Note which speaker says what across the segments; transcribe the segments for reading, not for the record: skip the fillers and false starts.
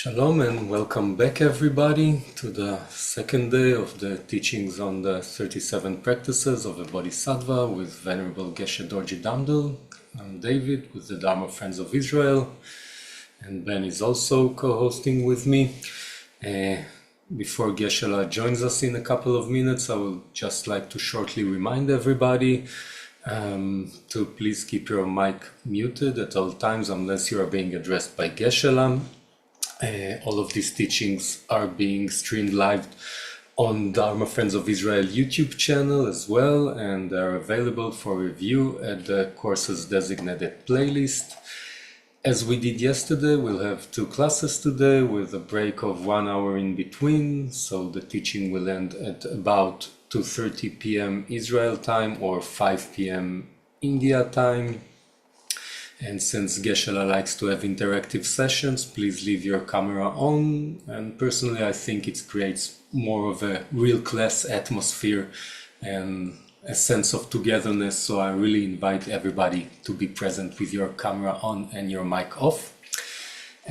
Speaker 1: Shalom and welcome back everybody to the second day of the teachings on the 37 practices of a Bodhisattva with Venerable Geshe Dorji Damdul. I'm David with the Dharma Friends of Israel, and Ben is also co-hosting with me. Before Geshe joins us in a couple of minutes, I would just like to shortly remind everybody to please keep your mic muted at all times unless you are being addressed by Geshe. All of these teachings are being streamed live on Dharma Friends of Israel YouTube channel as well, and they're available for review at the course's designated playlist. As we did yesterday, we'll have two classes today with a break of 1 hour in between, so the teaching will end at about 2:30 p.m. Israel time or 5 p.m. India time. And since Geshe likes to have interactive sessions, please leave your camera on. And personally, I think it creates more of a real class atmosphere and a sense of togetherness. So I really invite everybody to be present with your camera on and your mic off.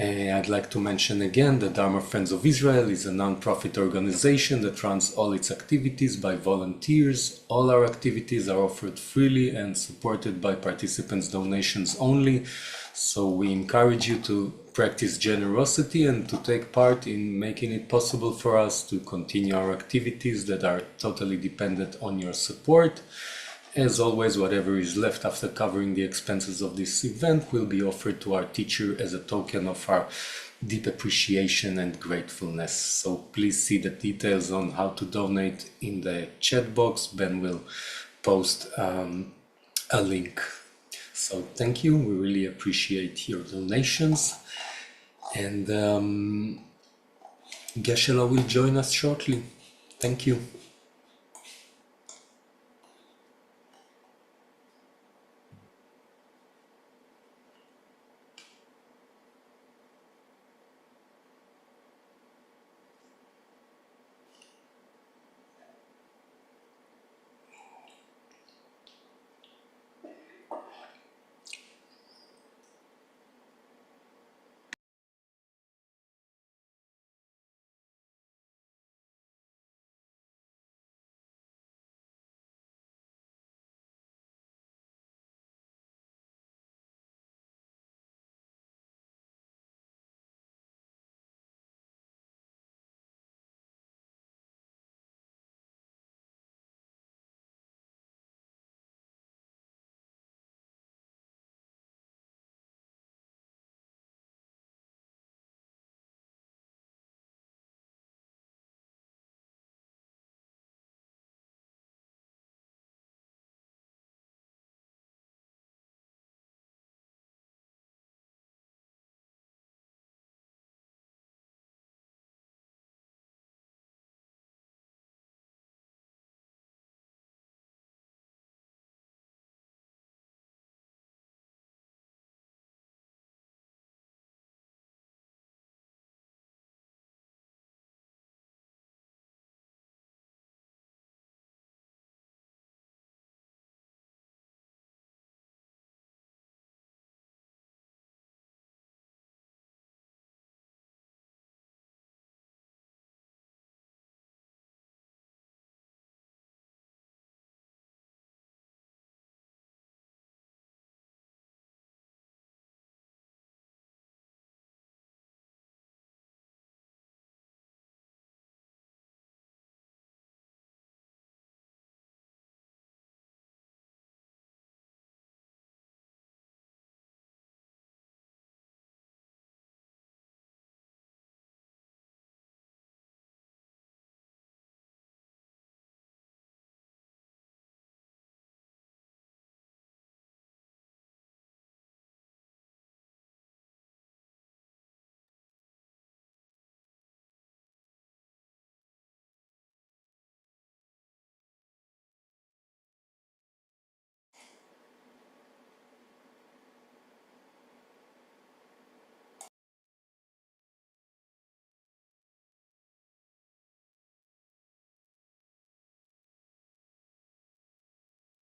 Speaker 1: I'd like to mention again that Dharma Friends of Israel is a non-profit organization that runs all its activities by volunteers. All our activities are offered freely and supported by participants' donations only. So we encourage you to practice generosity and to take part in making it possible for us to continue our activities that are totally dependent on your support. As always, whatever is left after covering the expenses of this event will be offered to our teacher as a token of our deep appreciation and gratefulness. So please see the details on how to donate in the chat box. Ben will post a link. So thank you. We really appreciate your donations. And Geshe will join us shortly. Thank you.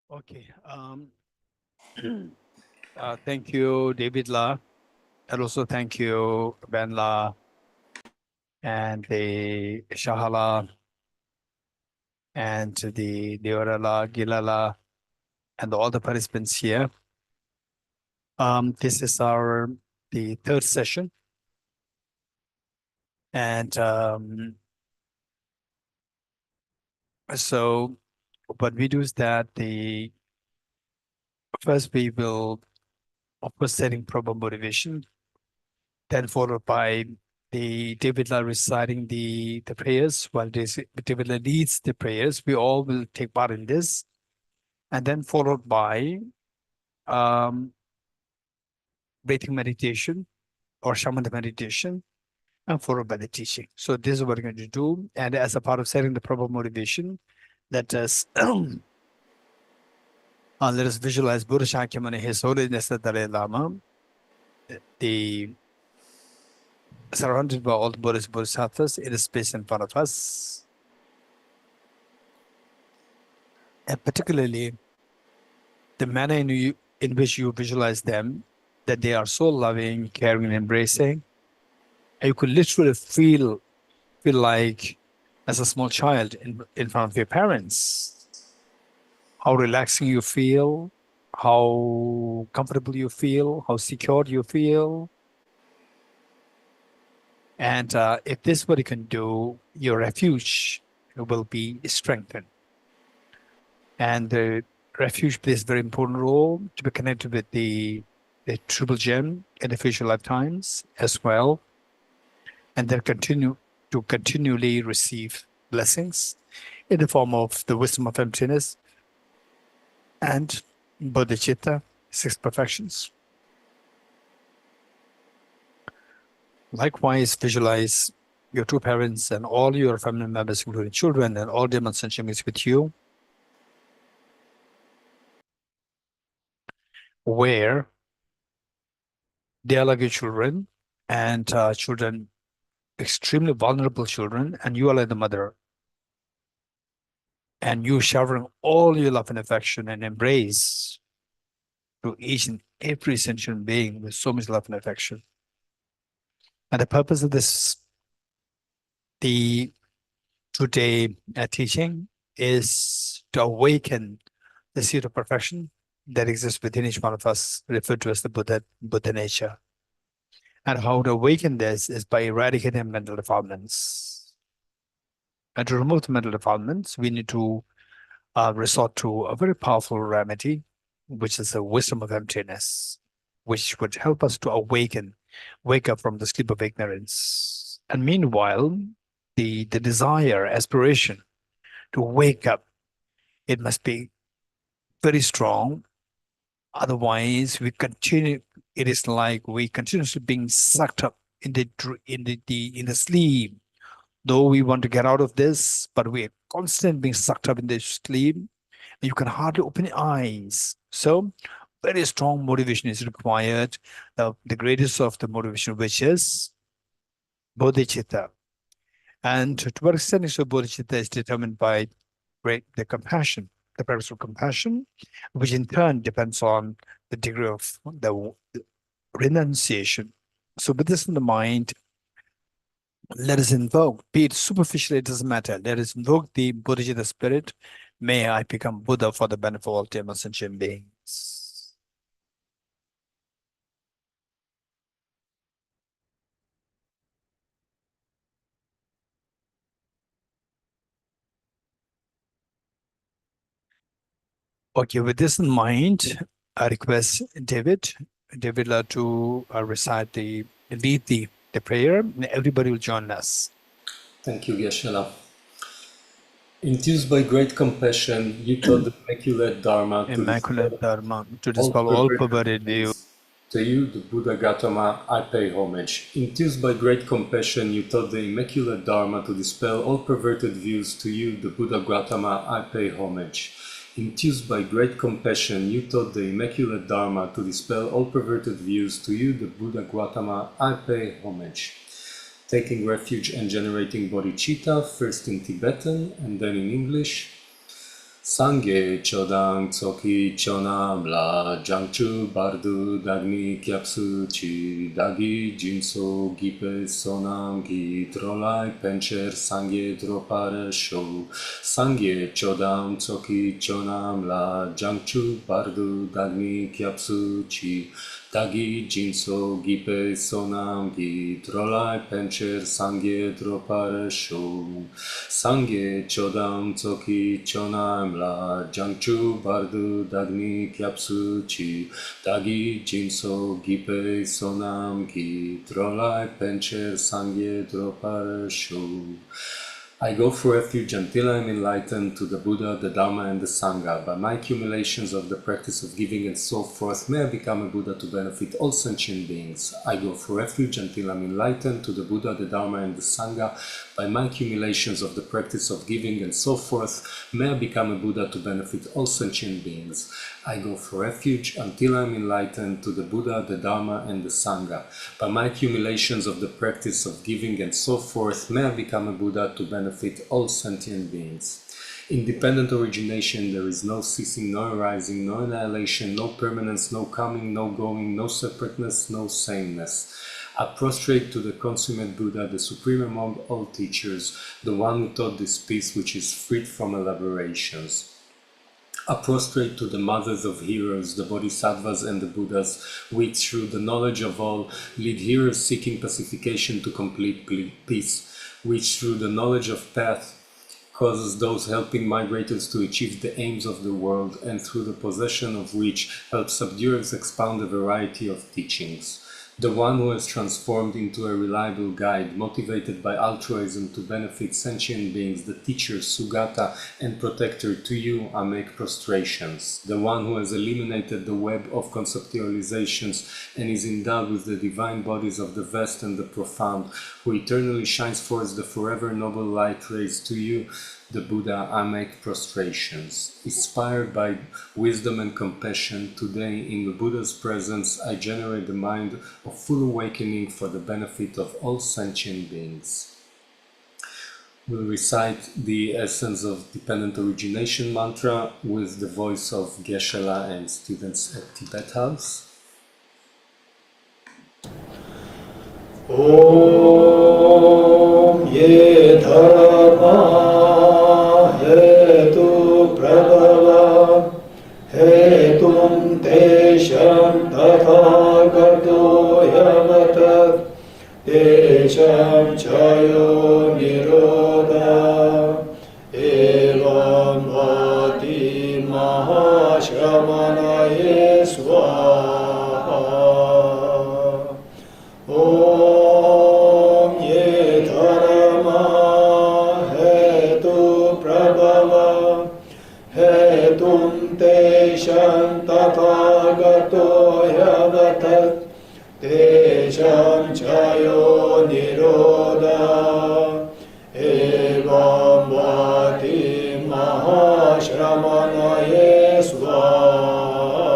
Speaker 2: Okay. Thank you, David La, and also thank you, Ben La, and the Shahala, and the Deorala, Gilala, and all the participants here. This is the third session, and so what we do is that the first we will, of course, setting proper motivation, then followed by the Davidla reciting the prayers. While Davidla leads the prayers, we all will take part in this, and then followed by um, breathing meditation or shamatha meditation, and followed by the teaching. So this is what we're going to do, and as a part of setting the proper motivation, let us let us visualize Buddha Shakyamuni, His Holiness the Dalai Lama, the surrounded by all the Buddhist Bodhisattvas in the space in front of us. And particularly the manner in which you visualize them, that they are so loving, caring, and embracing. And you could literally feel like as a small child in front of your parents, how relaxing you feel, how comfortable you feel, how secure you feel. And if this is what you can do, your refuge will be strengthened. And the refuge plays a very important role to be connected with the triple gem in the future lifetimes as well. And then continually receive blessings in the form of the wisdom of emptiness and bodhicitta, 6 perfections. Likewise, visualize your two parents and all your family members, including children, and all demons and shimmies with you, where they are like your children, and children, extremely vulnerable children, and you are like the mother. And you showering all your love and affection and embrace to each and every sentient being with so much love and affection. And the purpose of the today teaching is to awaken the seed of perfection that exists within each one of us, referred to as the Buddha nature. And how to awaken this is by eradicating mental defilements. And to remove the mental defilements, we need to resort to a very powerful remedy, which is the wisdom of emptiness, which would help us to wake up from the sleep of ignorance. And meanwhile, the desire, aspiration to wake up, it must be very strong. Otherwise, it is like we continuously being sucked up in the sleep. Though we want to get out of this, but we're constantly being sucked up in the sleep, and you can hardly open your eyes. So very strong motivation is required. The greatest of the motivation, which is bodhicitta. And to what extent is bodhicitta is determined by the compassion, the practice of compassion, which in turn depends on the degree of the renunciation. So with this in the mind, let us invoke, be it superficial, it doesn't matter. Let us invoke the Bodhicitta spirit. May I become Buddha for the benefit of all demons and sentient beings. Okay, with this in mind, I request David to recite lead the prayer, and everybody will join us.
Speaker 1: Thank you, Geshe. Enthused by great compassion, you taught the Immaculate Dharma
Speaker 2: To dispel all perverted views.
Speaker 1: To you, the Buddha Gautama, I pay homage. Enthused by great compassion, you taught the Immaculate Dharma to dispel all perverted views. To you, the Buddha Gautama, I pay homage. Enthused by great compassion, you taught the Immaculate Dharma to dispel all perverted views. To you, the Buddha Gautama, I pay homage. Taking refuge and generating bodhicitta, first in Tibetan and then in English. Sangye chodang tsoki chonam la jangchu bardu dagni kyapsu chi dagi jinso gipe sonam gi trolai pencher sangye dropare show. Sangye chodang tsoki chonam la jangchu bardu dagni kyapsu chi dagi jinso gipe sonam gi trolai pencher sangye dropare show. Sangye chodam tsoki chonam la jangchu bardu dagni kyapsu chi dagi jinso gipe sonam gi trolai pencher sangye dropare shu. I go for refuge until I am enlightened to the Buddha, the Dharma, and the Sangha. By my accumulations of the practice of giving and so forth, may I become a Buddha to benefit all sentient beings. I go for refuge until I am enlightened to the Buddha, the Dharma, and the Sangha. By my accumulations of the practice of giving and so forth, may I become a Buddha to benefit all sentient beings. I go for refuge until I am enlightened to the Buddha, the Dharma, and the Sangha. By my accumulations of the practice of giving and so forth, may I become a Buddha to benefit all sentient beings. Independent origination, there is no ceasing, no arising, no annihilation, no permanence, no coming, no going, no separateness, no sameness. I prostrate to the consummate Buddha, the supreme among all teachers, the one who taught this peace which is freed from elaborations. I prostrate to the mothers of heroes, the Bodhisattvas and the Buddhas, which through the knowledge of all lead heroes seeking pacification to complete peace, which through the knowledge of path causes those helping migrators to achieve the aims of the world, and through the possession of which helps subduers expound a variety of teachings. The one who has transformed into a reliable guide, motivated by altruism to benefit sentient beings, the teacher, Sugata, and protector, to you I make prostrations. The one who has eliminated the web of conceptualizations and is endowed with the divine bodies of the vast and the profound, who eternally shines forth the forever noble light rays, to you, the Buddha, I make prostrations. Inspired by wisdom and compassion, today in the Buddha's presence I generate the mind of full awakening for the benefit of all sentient beings. We'll recite the essence of dependent origination mantra with the voice of Geshe and students at Tibet House.
Speaker 3: Om ye dharma hetu prabhava hetum tesham tathagato yamatat tesham chayo nirodha evam vati mahashamanaye swaha. Om ye dharma hetu prabhava hetum tesham tathagato yavatat tesham chayo nirodha evam vati mahashramanaye swaha.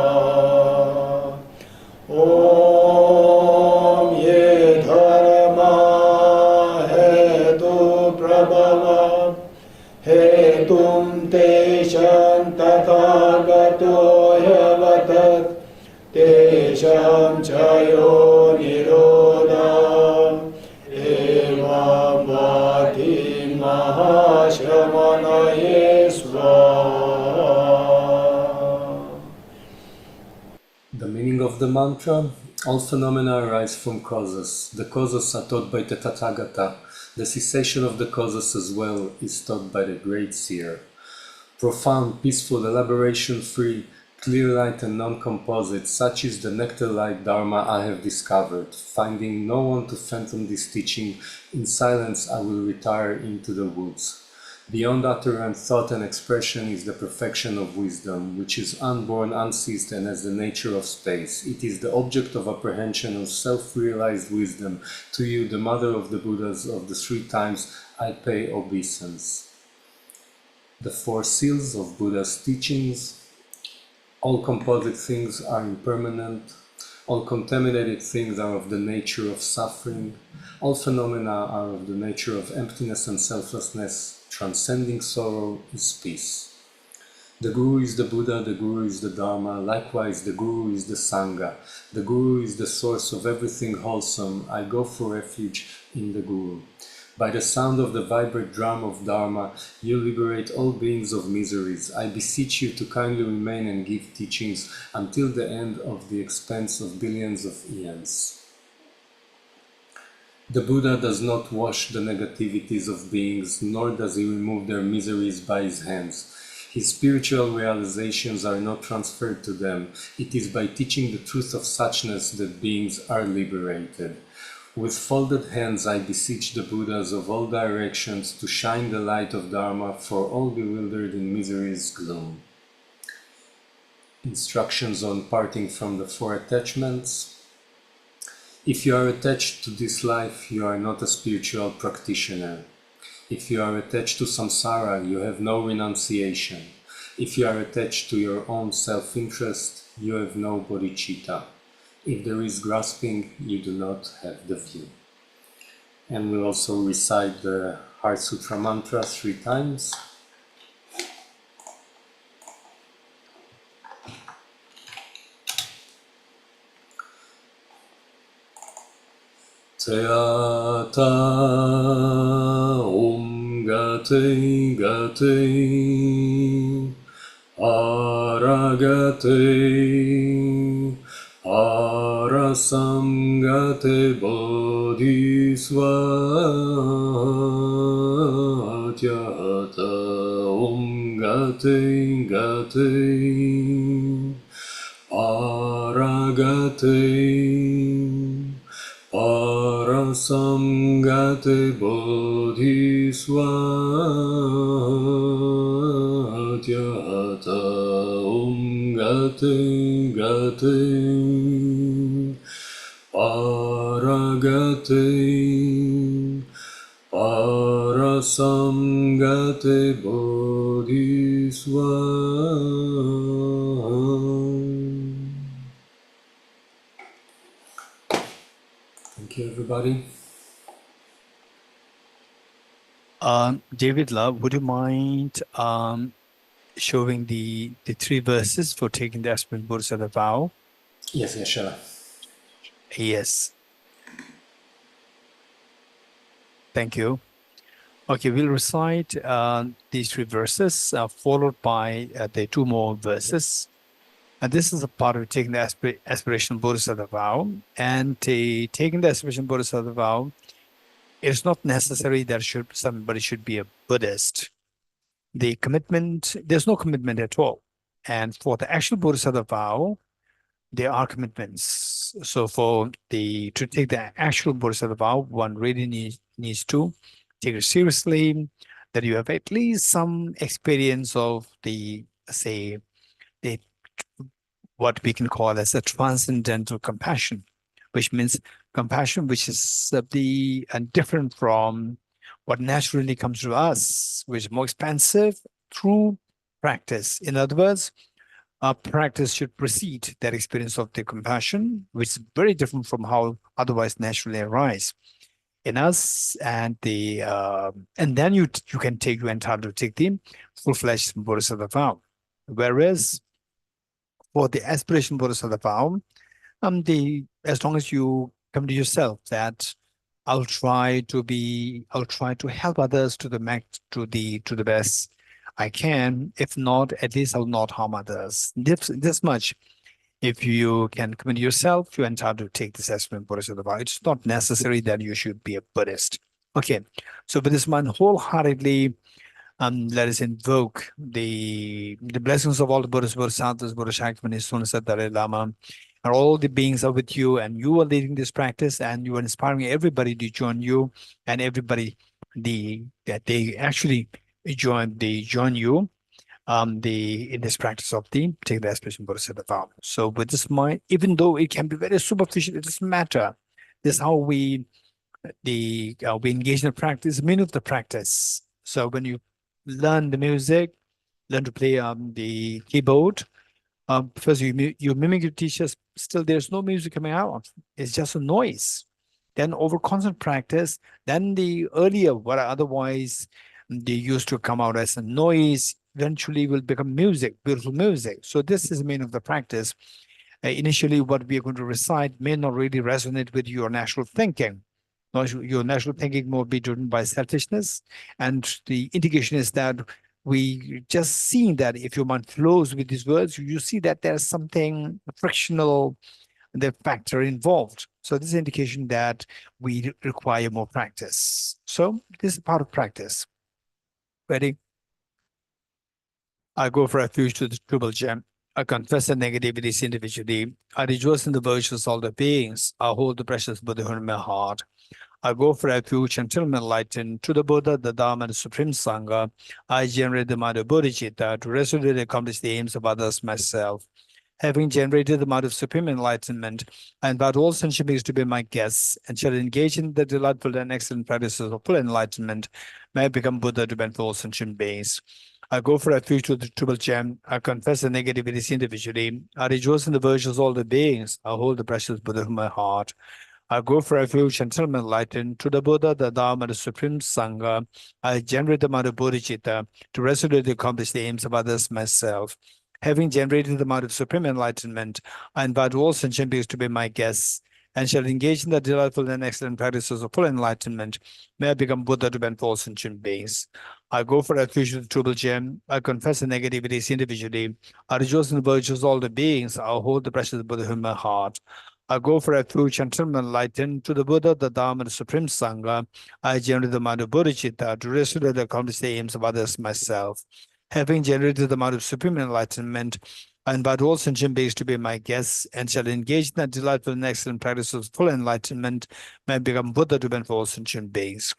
Speaker 3: Om ye dharma hetu prabhava hetum tesham tathagato yavatat tesham chayo nirodha evam vati mahashramanaye swaha.
Speaker 1: The meaning of the mantra: all phenomena arise from causes. The causes are taught by the Tathagata. The cessation of the causes as well is taught by the Great Seer. Profound, peaceful, elaboration-free, clear light and non-composite, such is the nectar-light Dharma I have discovered. Finding no one to fathom this teaching, in silence I will retire into the woods. Beyond utterance, thought and expression is the perfection of wisdom, which is unborn, unceased, and has the nature of space. It is the object of apprehension of self-realized wisdom. To you, the mother of the Buddhas of the three times, I pay obeisance. The four seals of Buddha's teachings. All composite things are impermanent. All contaminated things are of the nature of suffering. All phenomena are of the nature of emptiness and selflessness. Transcending sorrow is peace. The Guru is the Buddha, the Guru is the Dharma, likewise the Guru is the Sangha. The Guru is the source of everything wholesome. I go for refuge in the Guru. By the sound of the vibrant drum of Dharma, you liberate all beings of miseries. I beseech you to kindly remain and give teachings until the end of the expanse of billions of eons. The Buddha does not wash the negativities of beings, nor does he remove their miseries by his hands. His spiritual realizations are not transferred to them. It is by teaching the truth of suchness that beings are liberated. With folded hands I beseech the Buddhas of all directions to shine the light of Dharma for all bewildered in misery's gloom. Instructions on parting from the four attachments. If you are attached to this life, you are not a spiritual practitioner. If you are attached to samsara, you have no renunciation. If you are attached to your own self-interest, you have no bodhicitta. If there is grasping, you do not have the view. And we'll also recite the Heart Sutra mantra 3 times. Teata Om Gate Gate Aragate Arasamgate Bodhisvatyata Om Gate Gate Aragate Arasamgate Bodhisvatyata Om Gate Gate Paragate Parasamgate Bodhisvatyata. Thank you, everybody.
Speaker 2: David Love, would you mind showing the 3 verses for taking the aspirant Bodhisattva vow?
Speaker 1: Yes, sure.
Speaker 2: Yes. Thank you. Okay, we'll recite these 3 verses, followed by the 2 more verses. And this is a part of taking the aspirational Bodhisattva vow. And taking the aspirational Bodhisattva vow, it's not necessary that somebody should be a Buddhist. The commitment, there's no commitment at all. And for the actual Bodhisattva vow, there are commitments. So to take the actual Bodhisattva vow, one really needs to take it seriously, that you have at least some experience of what we can call as a transcendental compassion, which means compassion which is different from what naturally comes to us, which is more expansive through practice. In other words, our practice should precede that experience of the compassion, which is very different from how otherwise naturally arise in us, and then you can take, you're entitled to take the full-fledged Bodhisattva vow. Whereas for the aspiration Bodhisattva vow, as long as you come to yourself that I'll try to help others to the best I can. If not, at least I'll not harm others. This much. If you can commit yourself, you're entitled to take this aspirant Bodhisattva vow. It's not necessary that you should be a Buddhist. Okay, so with this mind wholeheartedly, let us invoke the blessings of all the Buddhas, Bodhisattvas, Buddha Shakyamuni, Sunasat, Dalai Lama, and all the beings are with you, and you are leading this practice, and you are inspiring everybody to join you, and everybody that they actually join you in this practice of take the aspiration Bodhisattva vow. So with this mind, even though it can be very superficial, it doesn't matter. This is how we engage in the practice, the meaning of the practice. So when you learn the music, learn to play the keyboard, first you mimic your teachers, still there's no music coming out. It's just a noise. Then over constant practice, then the earlier what otherwise they used to come out as a noise, eventually will become music, beautiful music. So this is the meaning of the practice. Initially, what we are going to recite may not really resonate with your natural thinking. Your natural thinking will be driven by selfishness. And the indication is that we just see that if your mind flows with these words, you see that there's something frictional, the factor involved. So this is an indication that we require more practice. So this is part of practice. Ready? I go for refuge to the triple gem. I confess the negativities individually. I rejoice in the virtues of all the beings. I hold the precious Buddhahood in my heart. I go for refuge until I'm enlightened to the Buddha, the Dharma, and the Supreme Sangha. I generate the mind of Bodhicitta to resolutely accomplish the aims of others myself. Having generated the mind of supreme enlightenment, I invite all sentient beings to be my guests and shall engage in the delightful and excellent practices of full enlightenment. May I become Buddha to benefit all sentient beings. I go for refuge to the triple gem. I confess the negativities individually. I rejoice in the virtues of all the beings. I hold the precious Buddha in my heart. I go for refuge until I'm enlightened to the Buddha, the Dharma, and the Supreme Sangha. I generate the mind of bodhicitta to resolutely accomplish the aims of others myself. Having generated the mind of supreme enlightenment, I invite all sentient beings to be my guests and shall engage in the delightful and excellent practices of full enlightenment. May I become Buddha to benefit all sentient beings. I go for refuge to the triple gem. I confess the negativities individually. I rejoice in the virtues of all the beings. I hold the precious Buddha in my heart. I go for refuge until I'm enlightened to the Buddha, the Dharma, and the Supreme Sangha. I generate the mind of bodhicitta to resolutely accomplish the aims of others myself. Having generated the mind of supreme enlightenment, I invite all sentient beings to be my guests and shall engage in that delightful and excellent practice of full enlightenment. May I become Buddha to benefit all sentient beings.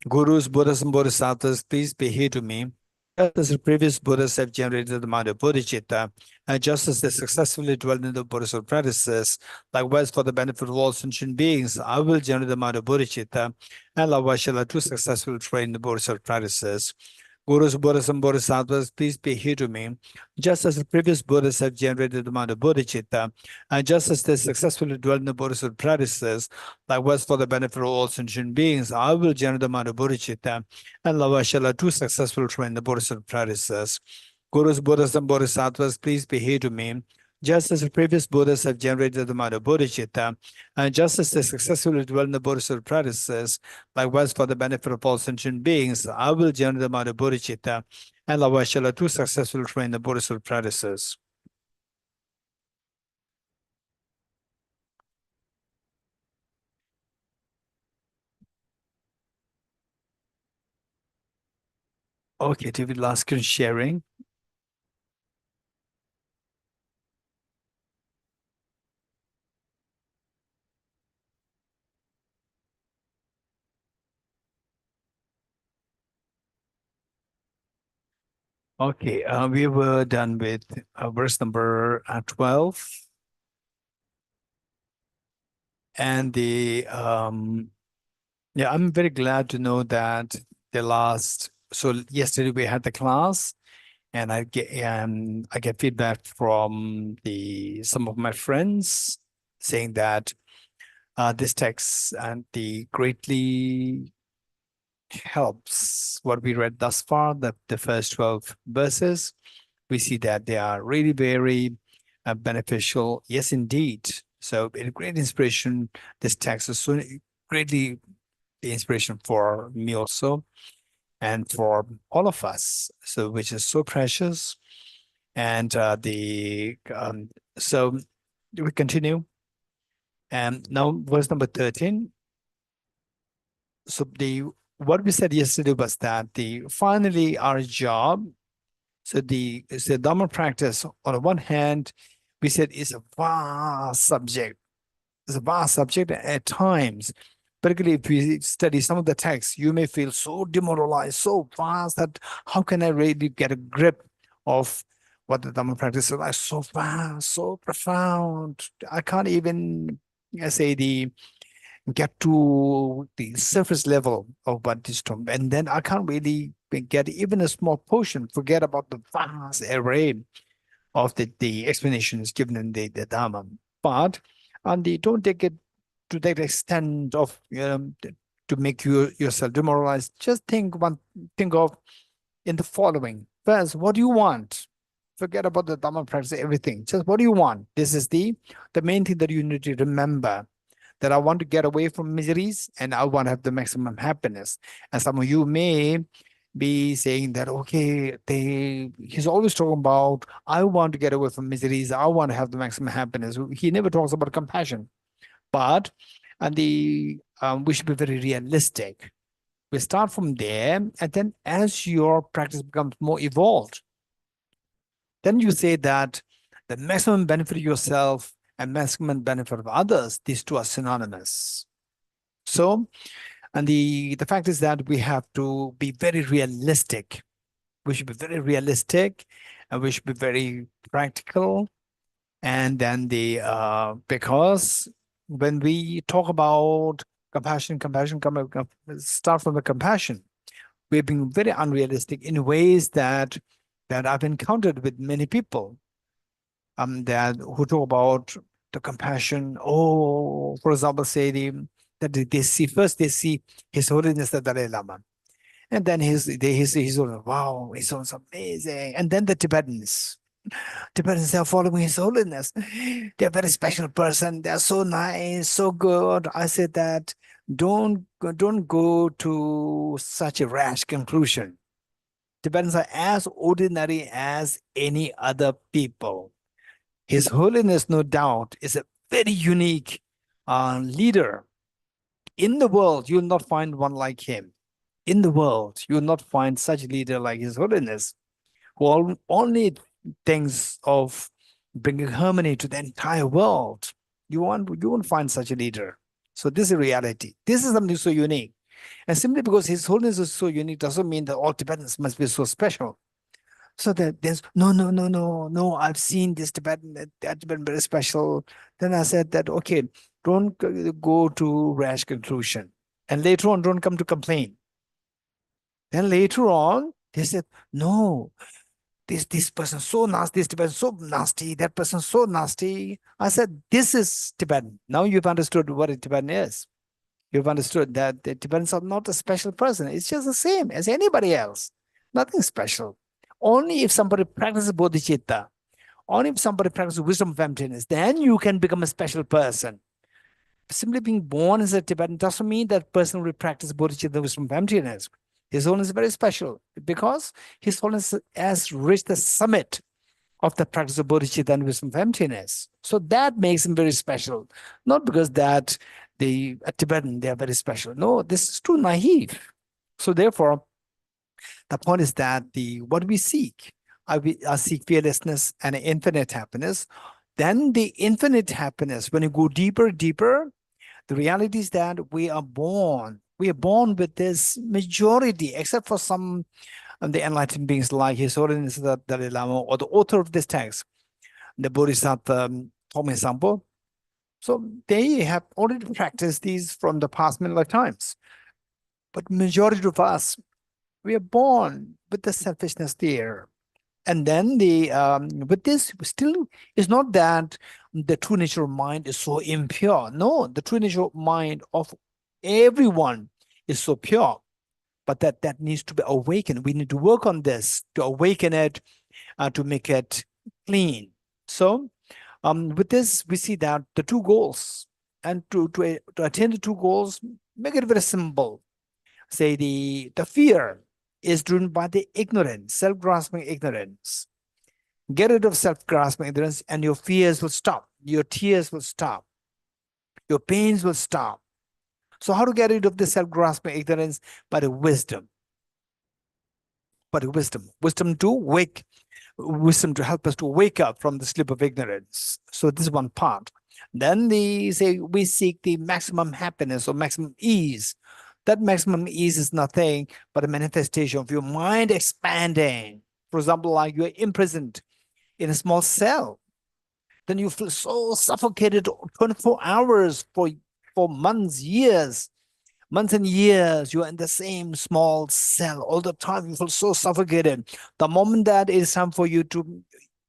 Speaker 2: Gurus, Buddhas, and Bodhisattvas, please be here to me. Just as the previous Buddhas have generated the mind of bodhicitta, and just as they successfully dwelt in the Bodhisattva practices, likewise for the benefit of all sentient beings, I will generate the mind of bodhicitta, and likewise shall I too successfully train the Bodhisattva practices. Gurus, Buddhas, and Bodhisattvas, please be here to me. Just as the previous Buddhas have generated the mind of bodhicitta, and just as they successfully dwelt in the Bodhisattva practices, likewise for the benefit of all sentient beings, I will generate the mind of bodhicitta, and likewise shall I too successfully train the Bodhisattva practices. Gurus, Buddhas, and Bodhisattvas, please be here to me. Just as the previous Buddhas have generated the mind of bodhicitta, and just as they successfully dwell in the Bodhisattva practices, likewise for the benefit of all sentient beings, I will generate the mind of bodhicitta, and likewise shall I too successfully train the Bodhisattva practices. Okay, David, last screen sharing. Okay, we were done with verse number 12. And yeah, I'm very glad to know that so yesterday we had the class, and I get feedback from some of my friends saying that this text and greatly helps what we read thus far, the first 12 verses. We see that they are really very beneficial. Yes, indeed. So a great inspiration. This text is so greatly the inspiration for me also, and for all of us. So which is so precious. And so we continue. And now verse number 13. So what we said yesterday was that finally our job, so the Dharma practice, on the one hand, we said is a vast subject. It's a vast subject at times. Particularly if we study some of the texts, you may feel so demoralized, so vast that how can I really get a grip of what the Dhamma practice is like? So vast, so profound. I can't even get to the surface level of Buddhism, and then I can't really get even a small portion. Forget about the vast array of the explanations given in the Dhamma. But don't take it to that extent of to make yourself demoralized. Just think of in the following. First, what do you want? Forget about the Dhamma practice, everything. Just what do you want? This is the main thing that you need to remember. That I want to get away from miseries and I want to have the maximum happiness. And some of you may be saying that, okay, he's always talking about, I want to get away from miseries. I want to have the maximum happiness. He never talks about compassion. But we should be very realistic. We start from there, and then as your practice becomes more evolved, then you say that the maximum benefit of yourself and maximum benefit of others, these two are synonymous. So, and the fact is that we have to be very realistic. We should be very realistic, and we should be very practical. And then because when we talk about compassion, start from the compassion. We're being very unrealistic in ways that I've encountered with many people that who talk about the compassion. Oh, for example, say that they see His Holiness the Dalai Lama, and then he's wow, His Holiness amazing, and then the Tibetans are following His Holiness. They're a very special person. They're so nice, so good. I said that don't go to such a rash conclusion. Tibetans are as ordinary as any other people. His Holiness, no doubt, is a very unique leader. In the world, you will not find one like him. In the world, you will not find such a leader like His Holiness, who only thinks of bringing harmony to the entire world. You won't find such a leader. So this is a reality. This is something so unique. And simply because His Holiness is so unique doesn't mean that all Tibetans must be so special. So that there's no, I've seen this Tibetan, that Tibetan very special. Then I said that, okay, don't go to rash conclusion. And later on, don't come to complain. Then later on, they said, no, this person so nasty, this Tibetan so nasty, that person so nasty. I said, this is Tibetan. Now you've understood what a Tibetan is. You've understood that the Tibetans are not a special person. It's just the same as anybody else. Nothing special. Only if somebody practices bodhicitta, only if somebody practices wisdom of emptiness, then you can become a special person. Simply being born as a Tibetan doesn't mean that person will practice bodhicitta, wisdom of emptiness. His Holiness is very special because His Holiness has reached the summit of the practice of bodhicitta and wisdom of emptiness. So that makes him very special. Not because that a Tibetan, they are very special. No, this is too naive. So therefore, the point is that what we seek, I seek fearlessness and infinite happiness. Then the infinite happiness, when you go deeper, the reality is that we are born with this majority, except for some of the enlightened beings like His Holiness the Dalai Lama or the author of this text, the Bodhisattva Thome Sampo. So they have already practiced these from the past many lifetimes. But majority of us, we are born with the selfishness there. And then with this, still, it's not that the true nature of mind is so impure. No, the true nature of mind of everyone is so pure, but that needs to be awakened. We need to work on this to awaken it, to make it clean. So with this, we see that the two goals, and to attain the two goals, make it very simple. Say the fear is driven by the ignorance, self-grasping ignorance. Get rid of self-grasping ignorance and your fears will stop. Your tears will stop. Your pains will stop. So how to get rid of the self-grasping ignorance? By the wisdom. By the wisdom. Wisdom to help us to wake up from the sleep of ignorance. So this is one part. Then we seek the maximum happiness or maximum ease. That maximum ease is nothing but a manifestation of your mind expanding. For example, like you're imprisoned in a small cell. Then you feel so suffocated 24 hours for months and years. You're in the same small cell all the time. You feel so suffocated. The moment that it is time for you to,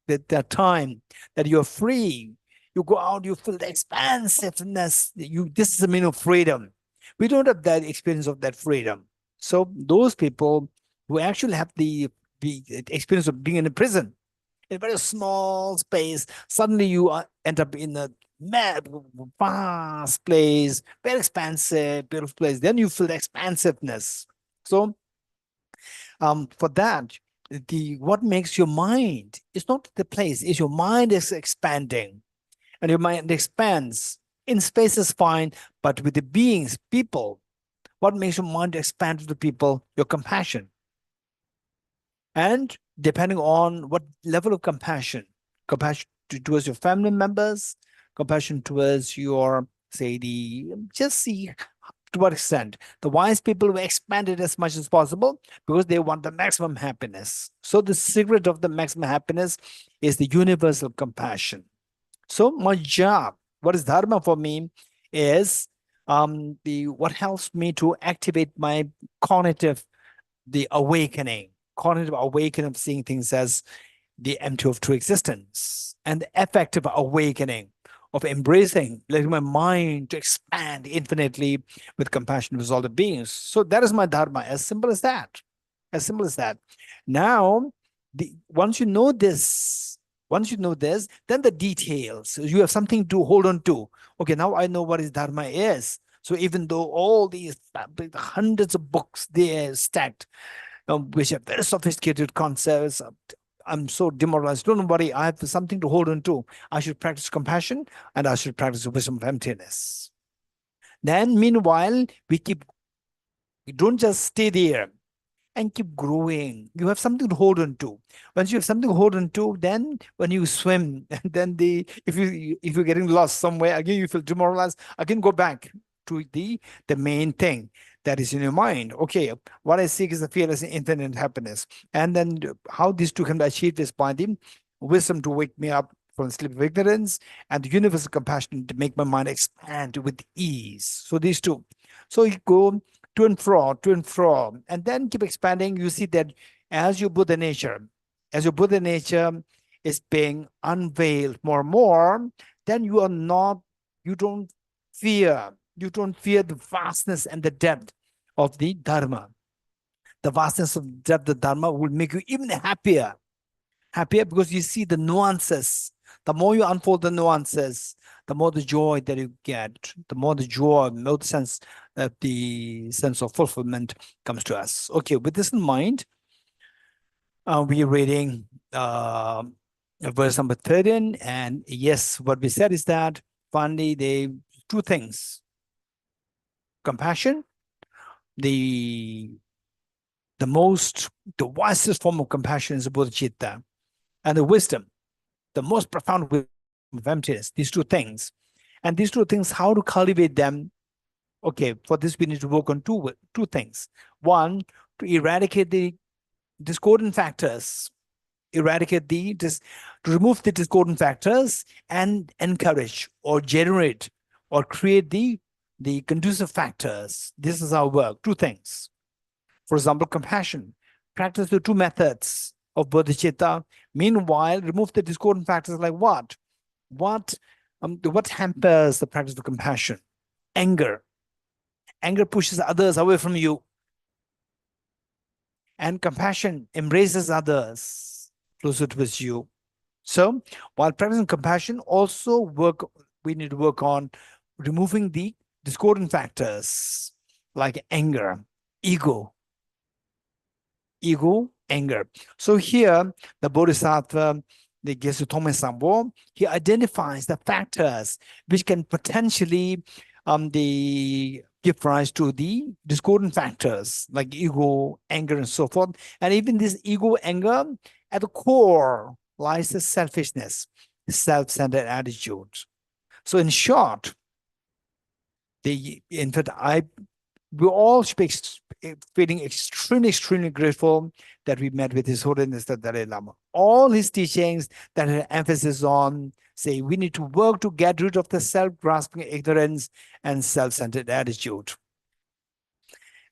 Speaker 2: the time that you're free, you go out, you feel the expansiveness. This is the meaning of freedom. We don't have that experience of that freedom. So those people who actually have the experience of being in a prison, in a very small space. Suddenly you end up in a vast place, very expansive, beautiful place. Then you feel the expansiveness. So for that, what makes your mind is not the place, is your mind is expanding. And your mind expands. In space is fine, but with the beings, people, what makes your mind expand to the people? Your compassion. And depending on what level of compassion towards your family members, compassion towards your, say, just see to what extent. The wise people will expand it as much as possible because they want the maximum happiness. So the secret of the maximum happiness is the universal compassion. So my job, what is dharma for me, is what helps me to activate my cognitive awakening of seeing things as the empty of true existence, and the effective awakening of embracing, letting my mind to expand infinitely with compassion with all the beings. So that is my dharma, as simple as that. As simple as that. Now, once you know this, then the details, you have something to hold on to. Okay, now I know what is dharma is. So even though all these hundreds of books there stacked, which have very sophisticated concepts, I'm so demoralized. Don't worry, I have something to hold on to. I should practice compassion and I should practice the wisdom of emptiness. Then meanwhile, we don't just stay there and keep growing. You have something to hold on to. Once you have something to hold on to, then when you swim, and then if you're getting lost somewhere, again you feel demoralized, again go back to the main thing that is in your mind. Okay, what I seek is the fearless and infinite happiness. And then how these two can be achieved is by the wisdom to wake me up from the sleep of ignorance, and the universal compassion to make my mind expand with ease. So these two. So you go to and fro, and then keep expanding. You see that as your Buddha nature is being unveiled more and more, then you don't fear the vastness and the depth of the Dharma. The vastness of the depth of the Dharma will make you even happier because you see the nuances. The more you unfold the nuances, the more the joy that you get, the more the sense of fulfillment comes to us. Okay, with this in mind, we are reading verse number 13. And yes, what we said is that finally two things: compassion, the wisest form of compassion is bodhicitta, and the wisdom, the most profound wisdom of emptiness. These two things, how to cultivate them? Okay, for this we need to work on two things. One, to eradicate the discordant factors, to remove the discordant factors and encourage or generate or create the conducive factors. This is our work. Two things. For example, compassion. Practice the two methods of bodhicitta. Meanwhile, remove the discordant factors like what? What hampers the practice of compassion? Anger. Anger pushes others away from you. And compassion embraces others closer towards you. So while practicing compassion, we need to work on removing the discordant factors like anger, ego, anger. So here, the Bodhisattva, the Geshe Sambo, he identifies the factors which can potentially give rise to the discordant factors like ego, anger, and so forth. And even this ego, anger, at the core lies the selfishness, self-centered attitude. So in short, we all should be feeling extremely grateful that we met with His Holiness the Dalai Lama. All his teachings that had emphasis on, say, we need to work to get rid of the self-grasping ignorance and self-centered attitude.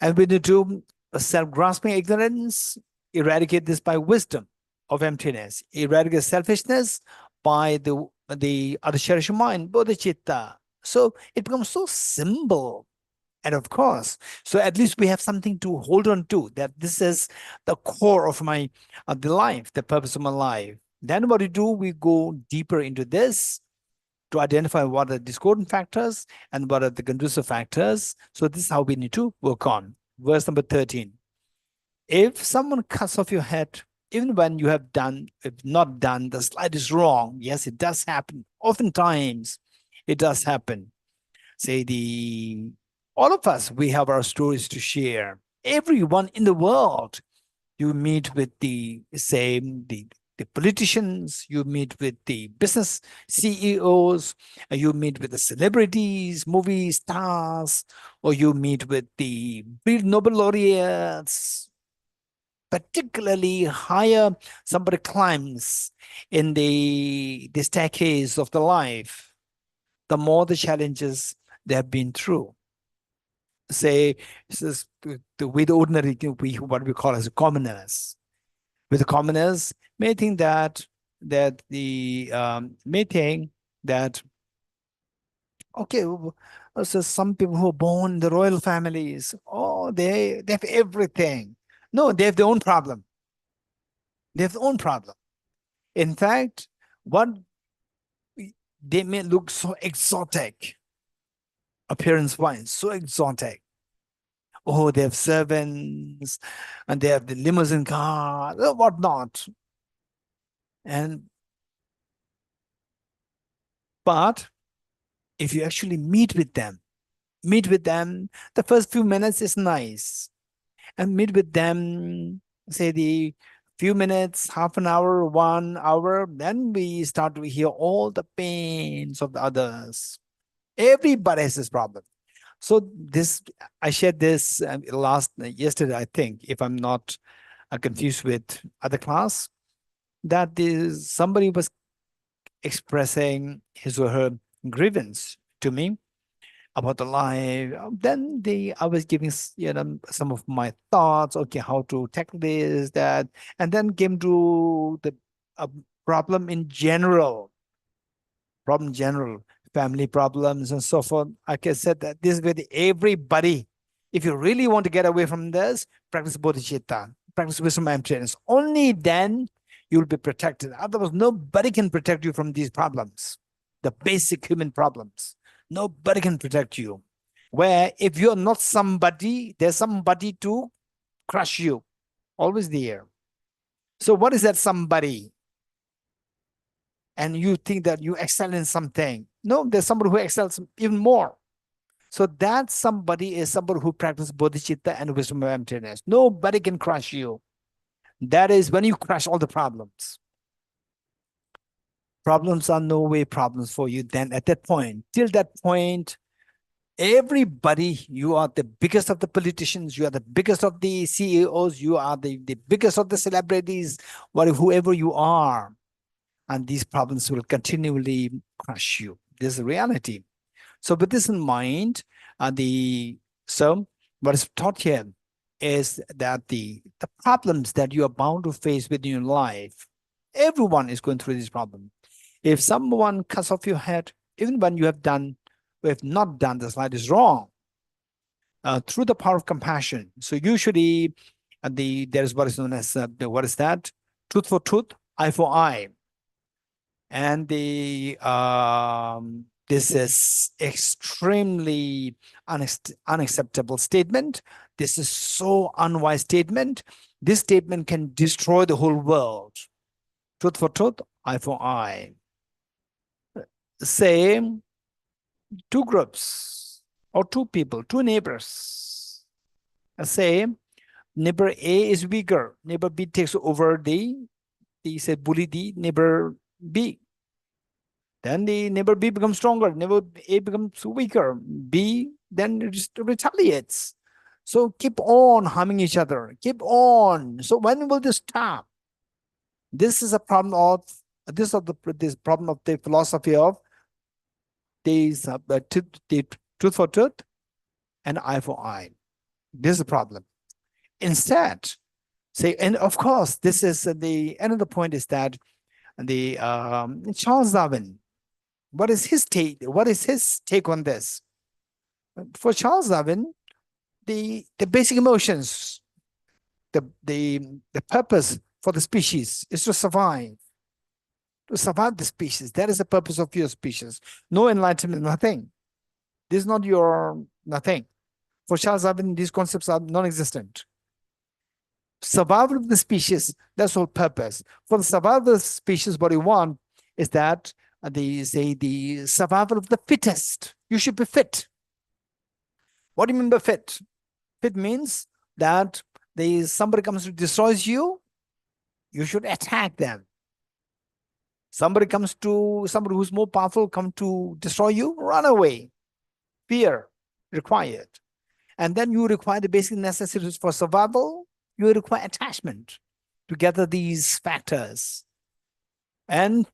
Speaker 2: And we need to self-grasping ignorance, eradicate this by wisdom of emptiness, eradicate selfishness by the other cherished mind, bodhicitta. So it becomes so simple. And of course, so at least we have something to hold on to, that this is the core of my the life, the purpose of my life. Then what we do, we go deeper into this to identify what are the discordant factors and what are the conducive factors. So this is how we need to work on. Verse number 13. If someone cuts off your head, even when you have done, if not done, the slightest wrong, yes, it does happen. Oftentimes, it does happen. Say all of us, we have our stories to share. Everyone in the world, you meet with the politicians, you meet with the business CEOs, you meet with the celebrities, movie stars, or you meet with the Nobel laureates. Particularly higher somebody climbs in the staircase of the life, the more the challenges they have been through. Say, with ordinary, what we call as commoners. With the commoners, may think that okay, so some people who are born in the royal families, oh, they have everything. No, they have their own problem. They have their own problem. In fact, what they may look so exotic, appearance-wise, so exotic. Oh, they have servants, and they have the limousine car, whatnot. But if you actually meet with them, the first few minutes is nice. And meet with them, say the few minutes, half an hour, 1 hour, then we start to hear all the pains of the others. Everybody has this problem. So I shared this yesterday, I think, if I'm not confused with other class, that somebody was expressing his or her grievance to me about the life. Then I was giving some of my thoughts, okay, how to tackle this, that, and then came to the problem in general, family problems and so forth. Like I said, that this is with everybody. If you really want to get away from this, practice bodhicitta, practice wisdom emptiness. Only then you'll be protected. Otherwise, nobody can protect you from these problems, the basic human problems. Nobody can protect you. Where if you're not somebody, there's somebody to crush you. Always there. So what is that somebody? And you think that you excel in something. No, there's somebody who excels even more. So that somebody is somebody who practices bodhicitta and wisdom of emptiness. Nobody can crush you. That is when you crush all the problems. Problems are no way problems for you then at that point. Till that point, everybody, you are the biggest of the politicians, you are the biggest of the CEOs, you are the biggest of the celebrities, whoever you are. And these problems will continually crush you. This is the reality. So with this in mind, so what is taught here is that the problems that you are bound to face within your life, everyone is going through this problem. If someone cuts off your head, even when you have not done the slightest wrong, through the power of compassion. So usually there is what is known as what is that? Tooth for tooth, eye for eye. And this is extremely unacceptable statement. This is so unwise statement. This statement can destroy the whole world. Tooth for tooth, eye for eye. Say two groups or two people, two neighbors. Say neighbor A is weaker. Neighbor B takes over say bully the neighbor B. Then the neighbor B becomes stronger. Neighbor A becomes weaker. B then just retaliates. So keep on harming each other. Keep on. So when will this stop? This is a problem of this problem of the philosophy of the tooth for tooth and eye for eye. This is the problem. Instead, say, and of course, this is another point is that Charles Darwin, what is his take on this? For Charles Darwin, the basic emotions, the purpose for the species is to survive. To survive the species. That is the purpose of your species. No enlightenment, nothing. This is not your nothing. For Charles Darwin, these concepts are non-existent. Survival of the species, that's all purpose. For the survival of the species, what you want is that they say the survival of the fittest. You should be fit. What do you mean by fit? Fit means that somebody comes to destroy you, you should attack them. Somebody who's more powerful come to destroy you, run away. Fear required. And then you require the basic necessities for survival. You require attachment to gather these factors. And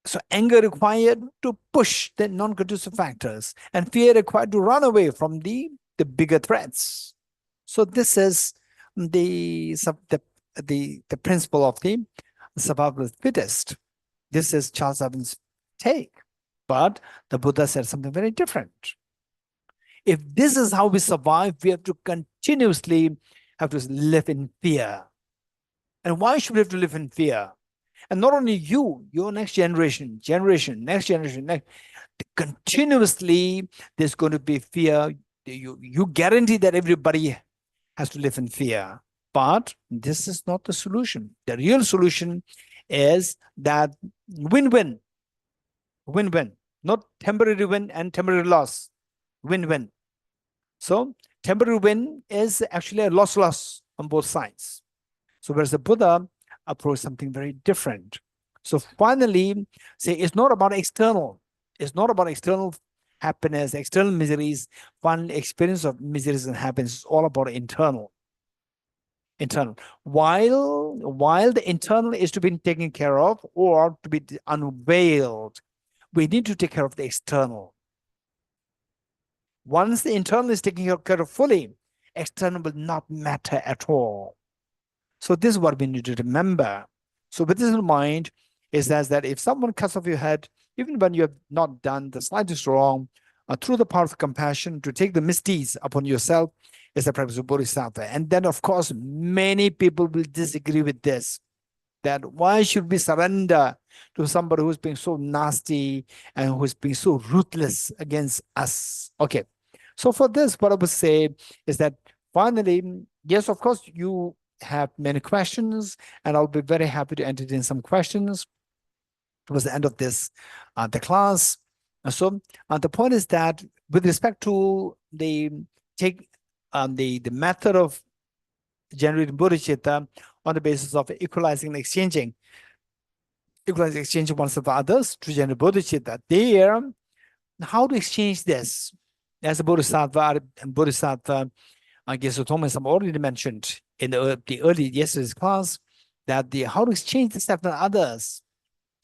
Speaker 2: so anger required to push the non-conducive factors, and fear required to run away from the bigger threats. So this is the principle of the survival of the fittest. This is Charles Darwin's take. But the Buddha said something very different. If this is how we survive, we have to continuously live in fear. And why should we have to live in fear? And not only you, your next generation, next generation, continuously there's going to be fear. You guarantee that everybody has to live in fear. But this is not the solution. The real solution is that win-win, not temporary win and temporary loss, win-win. So temporary win is actually a loss on both sides. So whereas the Buddha approached something very different. So finally, say it's not about external happiness, external miseries, final experience of miseries and happiness is all about internal. While the internal is to be taken care of or to be unveiled, we need to take care of the external. Once the internal is taken care of fully, external will not matter at all. So this is what we need to remember. So with this in mind, is that if someone cuts off your head, even when you have not done the slightest wrong, through the power of compassion, to take the misdeeds upon yourself is the practice of Bodhisattva. And then, of course, many people will disagree with this, that why should we surrender to somebody who's being so nasty and who's being so ruthless against us? Okay, so for this, what I would say is that finally, yes, of course, you have many questions, and I'll be very happy to entertain some questions towards the end of this the class. So the point is that with respect to the method of generating bodhicitta on the basis of equalizing and exchanging oneself with others to generate bodhicitta, there, how to exchange this as a bodhisattva and bodhisattva, Geshe Thomas already mentioned in the early yesterday's class that how to exchange the self and others.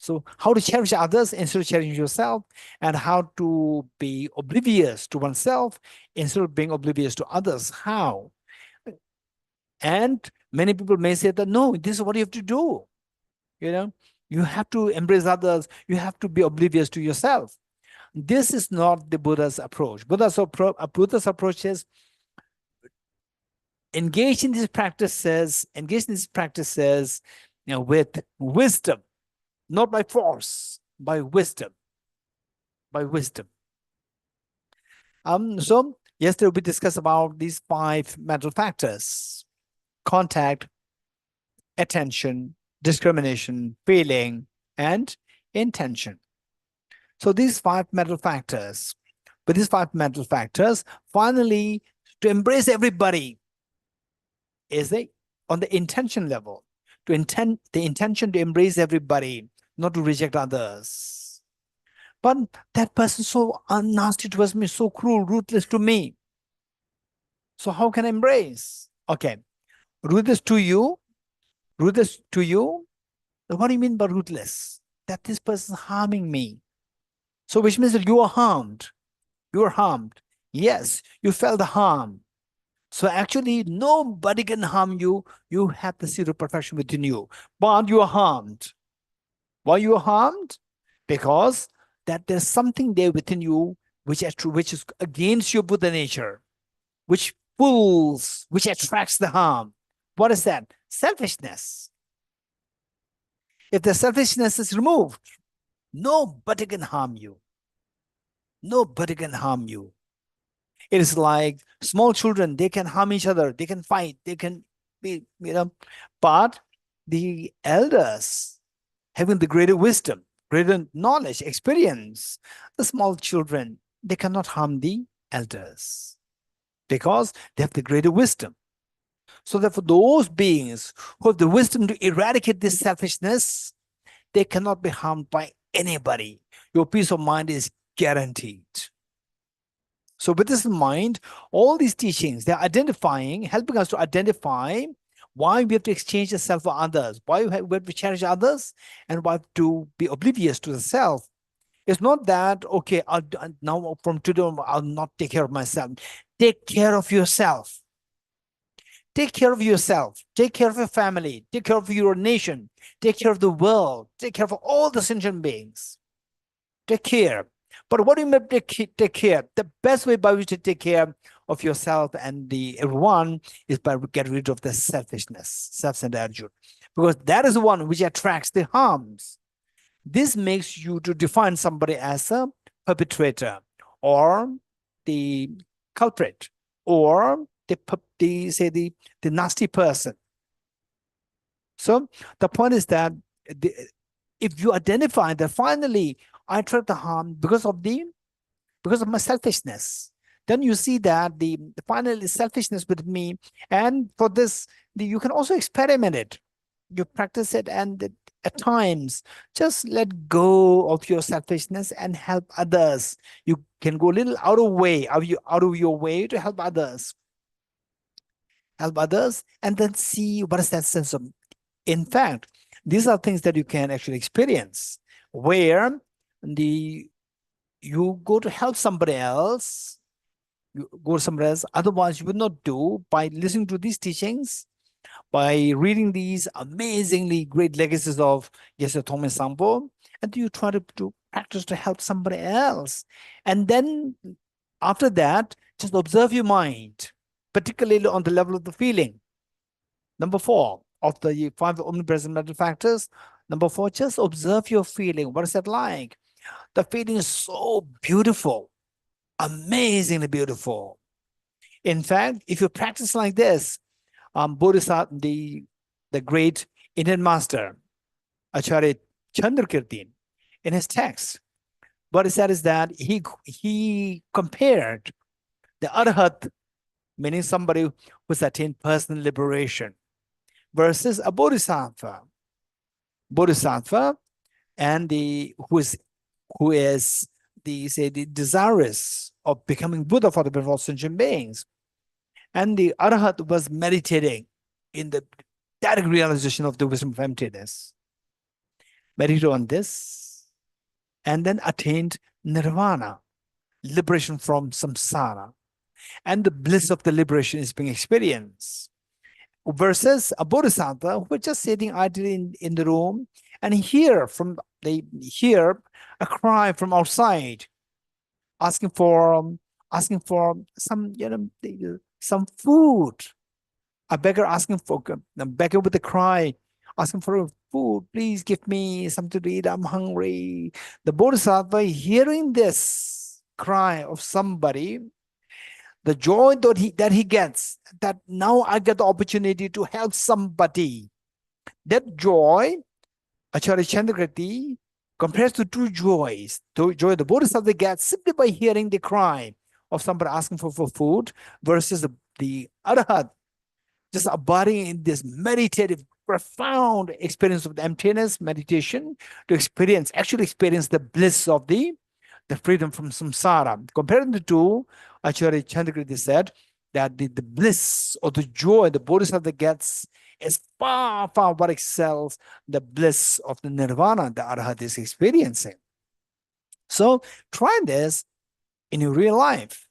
Speaker 2: So how to cherish others instead of cherishing yourself, and how to be oblivious to oneself instead of being oblivious to others. How? And many people may say that, no, this is what you have to do. You have to embrace others. You have to be oblivious to yourself. This is not the Buddha's approach. Buddha's approach is engage in these practices with wisdom. Not by force, by wisdom. So yesterday we discussed about these 5 mental factors: contact, attention, discrimination, feeling, and intention. So these 5 mental factors. With these 5 mental factors, finally, to embrace everybody is on the intention level. The intention to embrace everybody, not to reject others. But that person so nasty towards me, so cruel, ruthless to me. So how can I embrace? Okay, ruthless to you. What do you mean by ruthless? That this person is harming me. So which means that you are harmed. You are harmed. Yes, you felt the harm. So actually, nobody can harm you. You have the seed of perfection within you, but you are harmed. Why you are harmed? Because that there's something there within you which is against your Buddha nature, which pulls, which attracts the harm. What is that? Selfishness. If the selfishness is removed, nobody can harm you. Nobody can harm you. It is like small children, they can harm each other, they can fight, they can be, but the elders, having the greater wisdom, greater knowledge, experience, the small children, they cannot harm the elders because they have the greater wisdom. So therefore, those beings who have the wisdom to eradicate this selfishness, they cannot be harmed by anybody. Your peace of mind is guaranteed. So with this in mind, all these teachings, they're identifying, helping us to identify why we have to exchange the self for others, why we have to cherish others, and why to be oblivious to the self. It's not that, okay, now from today on, I'll not take care of myself. Take care of yourself. Take care of yourself. Take care of your family. Take care of your nation. Take care of the world. Take care of all the sentient beings. Take care. But what do you mean take care? The best way by which to take care of yourself and everyone is by getting rid of the selfishness, self-centered attitude, because that is the one which attracts the harms. This makes you to define somebody as a perpetrator or the culprit or the nasty person. So the point is that if you identify that finally I attract the harm because of my selfishness, then you see that the final selfishness with me, and for this you can also experiment it. You practice it, and at times just let go of your selfishness and help others. You can go a little out of your way to help others. Help others, and then see what is that sense of. In fact, these are things that you can actually experience, where you go to help somebody else, otherwise you would not do, by listening to these teachings, by reading these amazingly great legacies of Geshe Thome Sampo, and you try to practice to help somebody else. And then after that, just observe your mind, particularly on the level of the feeling. Number 4 of the 5 omnipresent mental factors. Number 4, just observe your feeling. What is that like? The feeling is so beautiful, amazingly beautiful. In fact, if you practice like this, Bodhisattva, the great Indian master, Acharya Chandrakirti, in his text, what he said is that he compared the Arhat, meaning somebody who's attained personal liberation, versus a Bodhisattva. Bodhisattva, and who is the desirous of becoming Buddha for the benefit of sentient beings. And the Arhat was meditating in the direct realization of the wisdom of emptiness. Meditated on this, and then attained nirvana, liberation from samsara. And the bliss of the liberation is being experienced. Versus a Bodhisattva who was just sitting idly in the room and hear a cry from outside, asking for some food. A beggar with a cry, asking for food. Please give me something to eat. I'm hungry. The Bodhisattva, hearing this cry of somebody, the joy that he gets, that now I get the opportunity to help somebody. That joy, Acharya Chandrakirti compares to 2 joys. The joy the Bodhisattva gets simply by hearing the cry of somebody asking for food, versus the Arhat, just abiding in this meditative, profound experience of the emptiness, meditation, to actually experience the bliss of the freedom from samsara. Comparing the 2, Acharya Chandrakirti said that the bliss or the joy the Bodhisattva gets is far, far what excels the bliss of the nirvana the Arhat is experiencing. So try this in your real life.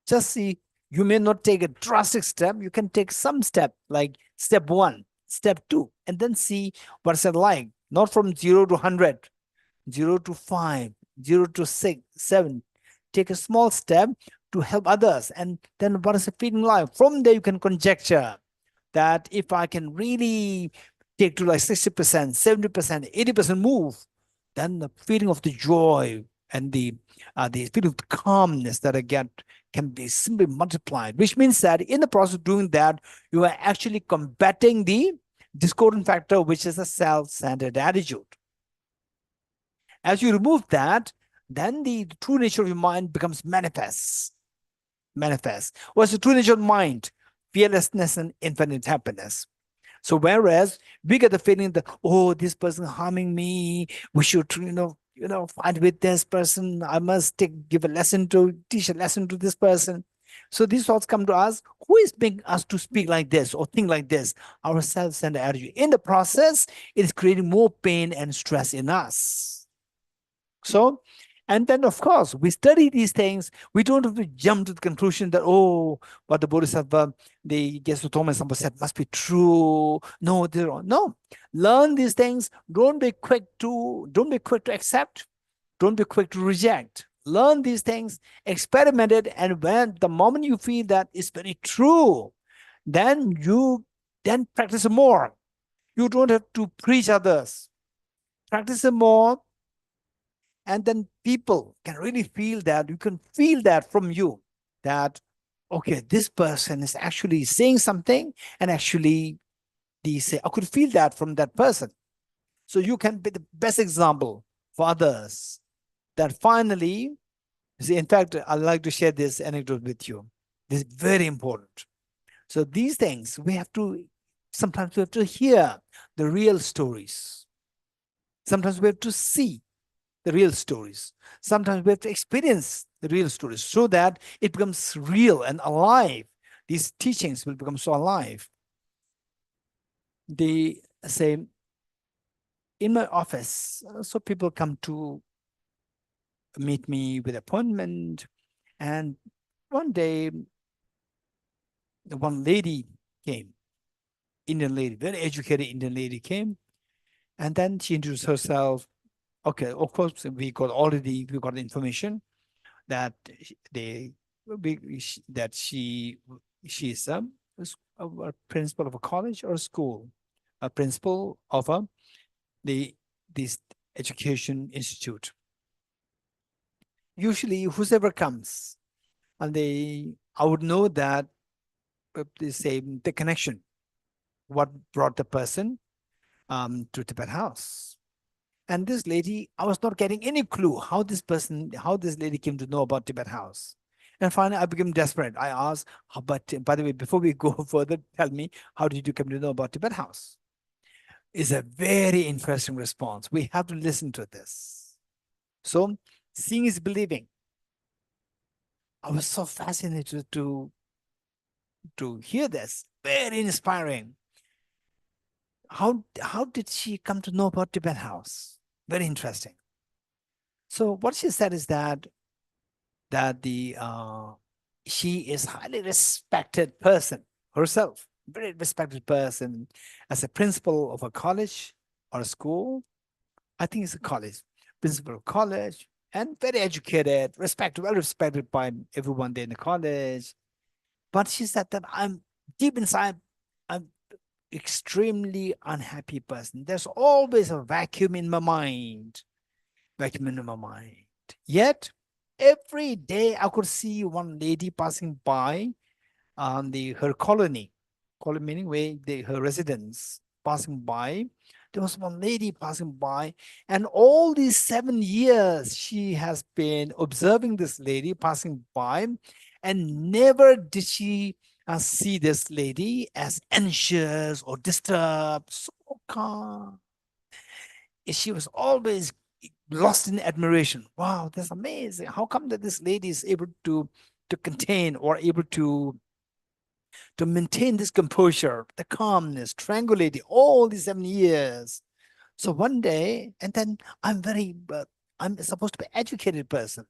Speaker 2: Just see, you may not take a drastic step. You can take some step, like step 1, step 2, and then see what's it like. Not from 0 to 100, 0 to 5, 0 to 6, 7, take a small step to help others. And then what is the feeling like? From there, you can conjecture that if I can really take to like 60%, 70%, 80% move, then the feeling of the joy and the feeling of the calmness that I get can be simply multiplied, which means that in the process of doing that, you are actually combating the discordant factor, which is a self-centered attitude. As you remove that, then the true nature of your mind becomes manifest. What's the true nature of mind? Fearlessness and infinite happiness. So whereas we get the feeling that, oh, this person harming me, we should, fight with this person. I must teach a lesson to this person. So these thoughts come to us. Who is making us to speak like this or think like this? Our self-centered attitude. In the process, it is creating more pain and stress in us. So, and then of course, we study these things. We don't have to jump to the conclusion that, oh, what the Bodhisattva, the Geshe Thomas said must be true. No, they're wrong. No, learn these things. Don't be quick to accept. Don't be quick to reject. Learn these things, experiment it, and when the moment you feel that it's very true, then you practice more. You don't have to preach others. Practice more. And then people can really feel that. You can feel that from you, that, okay, this person is actually saying something, and actually they say, I could feel that from that person. So you can be the best example for others. That finally, see, in fact, I'd like to share this anecdote with you. This is very important. So these things, sometimes we have to hear the real stories. Sometimes we have to see the real stories. Sometimes we have to experience the real stories so that it becomes real and alive. These teachings will become so alive. They say, in my office, so people come to meet me with appointment. And one day, one lady came, Indian lady, very educated Indian lady came. And then she introduced herself. Okay, of course, we got the information that she is a principal of a college or a school, a principal of this education institute. Usually, whoever comes, and I would know that they say the connection, what brought the person to Tibet House. And this lady, I was not getting any clue how this lady came to know about Tibet House. And finally, I became desperate. I asked, but by the way, before we go further, tell me, how did you come to know about Tibet House? It's a very interesting response. We have to listen to this. So, seeing is believing. I was so fascinated to hear this. Very inspiring. How did she come to know about Tibet House? Very interesting. So what she said is that she is highly respected person herself, very respected person, as a principal of a college or a school. I think it's a college, principal of college, and very educated, well respected by everyone there in the college. But she said that I'm deep inside, I'm extremely unhappy person. There's always a vacuum in my mind. Yet, every day I could see one lady passing by her colony meaning her residence passing by. There was one lady passing by, and all these 7 years she has been observing this lady passing by, and never did she see this lady as anxious or disturbed, so calm. She was always lost in admiration. Wow, that's amazing. How come that this lady is able to contain or able to maintain this composure, the calmness, tranquility, all these 7 years? So one day, and then I'm supposed to be an educated person.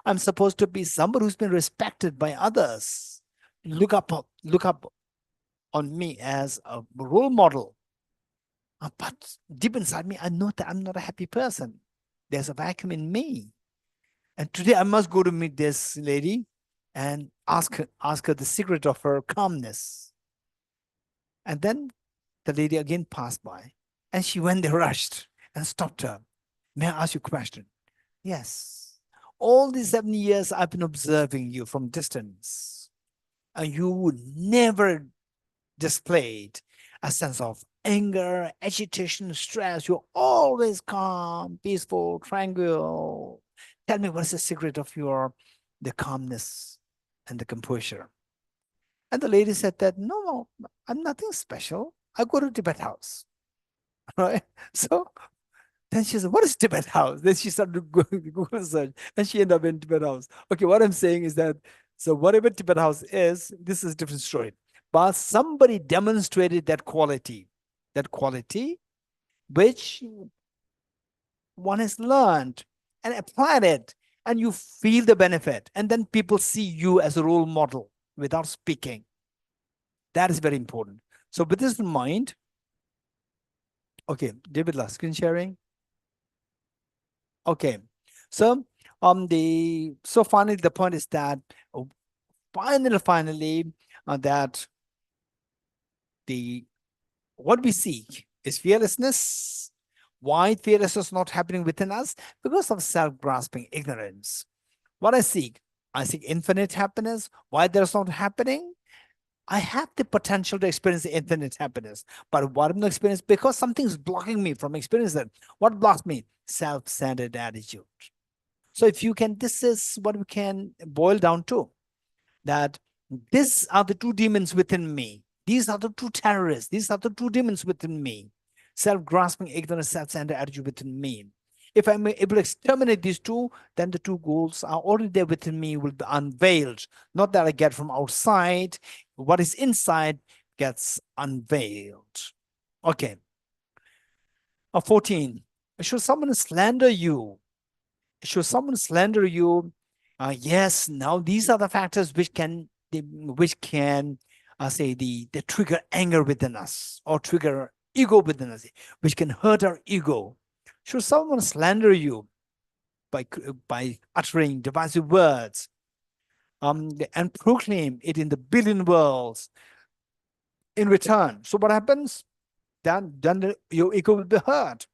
Speaker 2: I'm supposed to be somebody who's been respected by others. Look up on me as a role model. But deep inside me, I know that I'm not a happy person. There's a vacuum in me. And today I must go to meet this lady and ask her the secret of her calmness. And then the lady again passed by, and she went there rushed and stopped her. May I ask you a question? Yes. All these 7 years I've been observing you from distance, and you would never displayed a sense of anger, agitation, stress. You're always calm, peaceful, tranquil. Tell me, what's the secret of the calmness and the composure? And the lady said that, no, I'm nothing special. I go to Tibet house, right? So then she said, what is Tibet house? Then she started going to Google search, and she ended up in Tibet house. Okay, what I'm saying is that, so whatever Tibet house is, this is a different story. But somebody demonstrated that quality which one has learned and applied it, and you feel the benefit, and then people see you as a role model without speaking. That is very important. So with this in mind, okay, David, last screen sharing. Okay, so finally the point is that finally that what we seek is fearlessness. Why fearlessness is not happening within us? Because of self-grasping ignorance. What I seek infinite happiness. Why that is not happening? I have the potential to experience infinite happiness, but what I'm not experiencing, because something is blocking me from experiencing it. What blocks me? Self-centered attitude. So if you can, this is what we can boil down to, that these are the two demons within me. These are the two terrorists. These are the two demons within me. Self-grasping, ignorance, self-centered attitude within me. If I'm able to exterminate these two, then the two goals are already there within me, will be unveiled. Not that I get from outside. What is inside gets unveiled. Okay. 14. Should someone slander you? Should someone slander you? Yes. Now these are the factors which can say the trigger anger within us, or trigger ego within us, which can hurt our ego. Should someone slander you by uttering divisive words, and proclaim it in the billion worlds in return? So what happens? Then your ego will be hurt.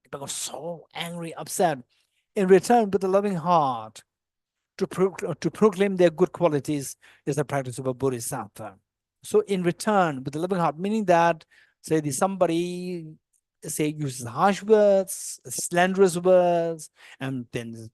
Speaker 2: It becomes so angry, upset. In return, with a loving heart, to proclaim their good qualities is the practice of a Bodhisattva. So in return, with a loving heart, meaning that, say, somebody uses harsh words, slanderous words, and then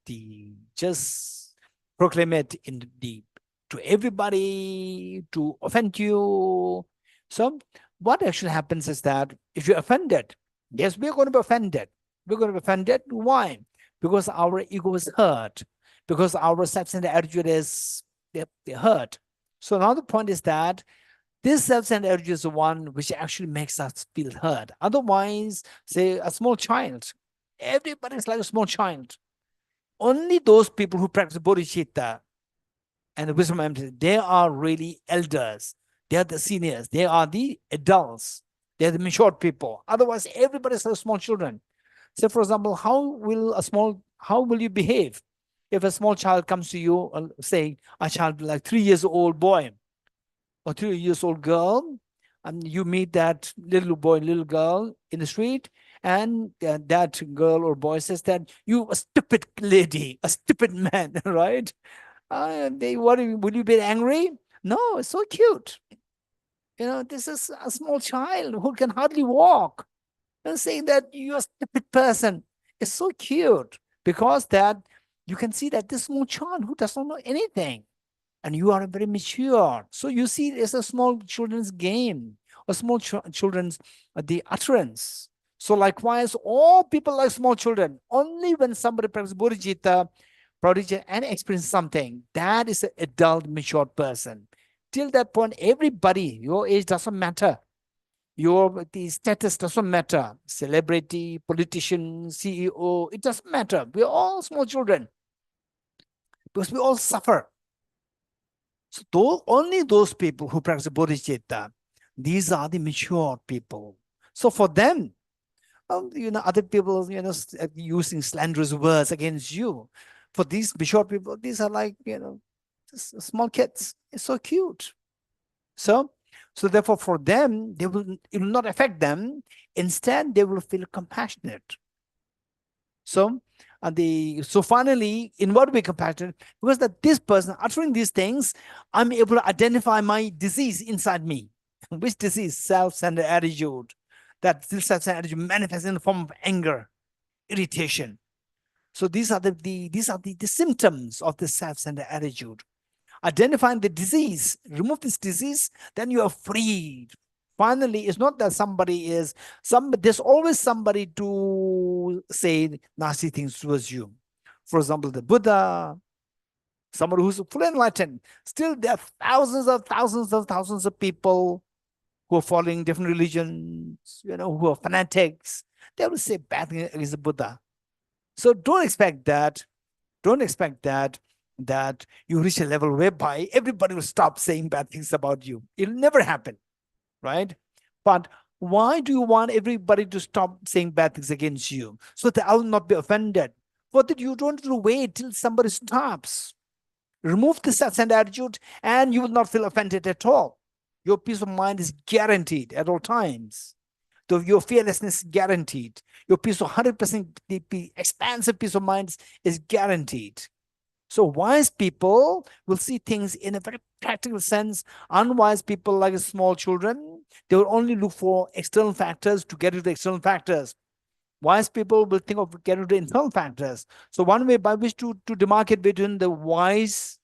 Speaker 2: just proclaim it to everybody to offend you. So what actually happens is that if you're offended, yes, we're going to be offended. We're going to be offended. Why? Because our ego is hurt. Because our self-centered attitude is hurt. So another point is that this self-centered attitude is the one which actually makes us feel hurt. Otherwise, say a small child, everybody is like a small child. Only those people who practice bodhicitta and the wisdom emptiness, they are really elders. They are the seniors. They are the adults. They are the mature people. Otherwise, everybody is like small children. So, for example, how will you behave if a small child comes to you, say a child like 3 years old boy or 3 years old girl, and you meet that little boy, little girl in the street, and that girl or boy says that you a stupid lady, a stupid man, right? Will you be angry? No, it's so cute. This is a small child who can hardly walk, and saying that you're a stupid person. It's so cute, because that you can see that this small child who does not know anything, and you are very mature. So you see it's a small children's game, or small children's the utterance. So likewise, all people like small children. Only when somebody practices bodhicitta, and experience something, that is an adult, mature person. Till that point, everybody, your age doesn't matter. The status doesn't matter. Celebrity, politician, CEO, it doesn't matter. We're all small children, because we all suffer. So only those people who practice bodhicitta, these are the mature people. So for them, other people, using slanderous words against you, For these mature people, these are like, small kids. It's so cute. So therefore for them, it will not affect them. Instead, they will feel compassionate. So finally, in what way compassionate? Because that this person uttering these things, I'm able to identify my disease inside me. Which disease? Self-centered attitude. That self-centered attitude manifests in the form of anger, irritation. So these are the symptoms of the self-centered attitude. Identifying the disease, remove this disease, then you are freed. Finally, it's not that there's always somebody to say nasty things towards you. For example, the Buddha, somebody who's fully enlightened. Still, there are thousands of people who are following different religions, who are fanatics. They will say bad things against the Buddha. So don't expect that you reach a level whereby everybody will stop saying bad things about you. It'll never happen, right? But why do you want everybody to stop saying bad things against you? So that I will not be offended. For that, you don't have to wait till somebody stops. Remove the self-centered attitude and you will not feel offended at all. Your peace of mind is guaranteed at all times. So your fearlessness is guaranteed. Your peace of 100% expansive peace of mind is guaranteed. So wise people will see things in a very practical sense. Unwise people, like small children, they will only look for external factors to get rid of the external factors. Wise people will think of getting rid of the internal factors. So one way by which to demarcate between the wise,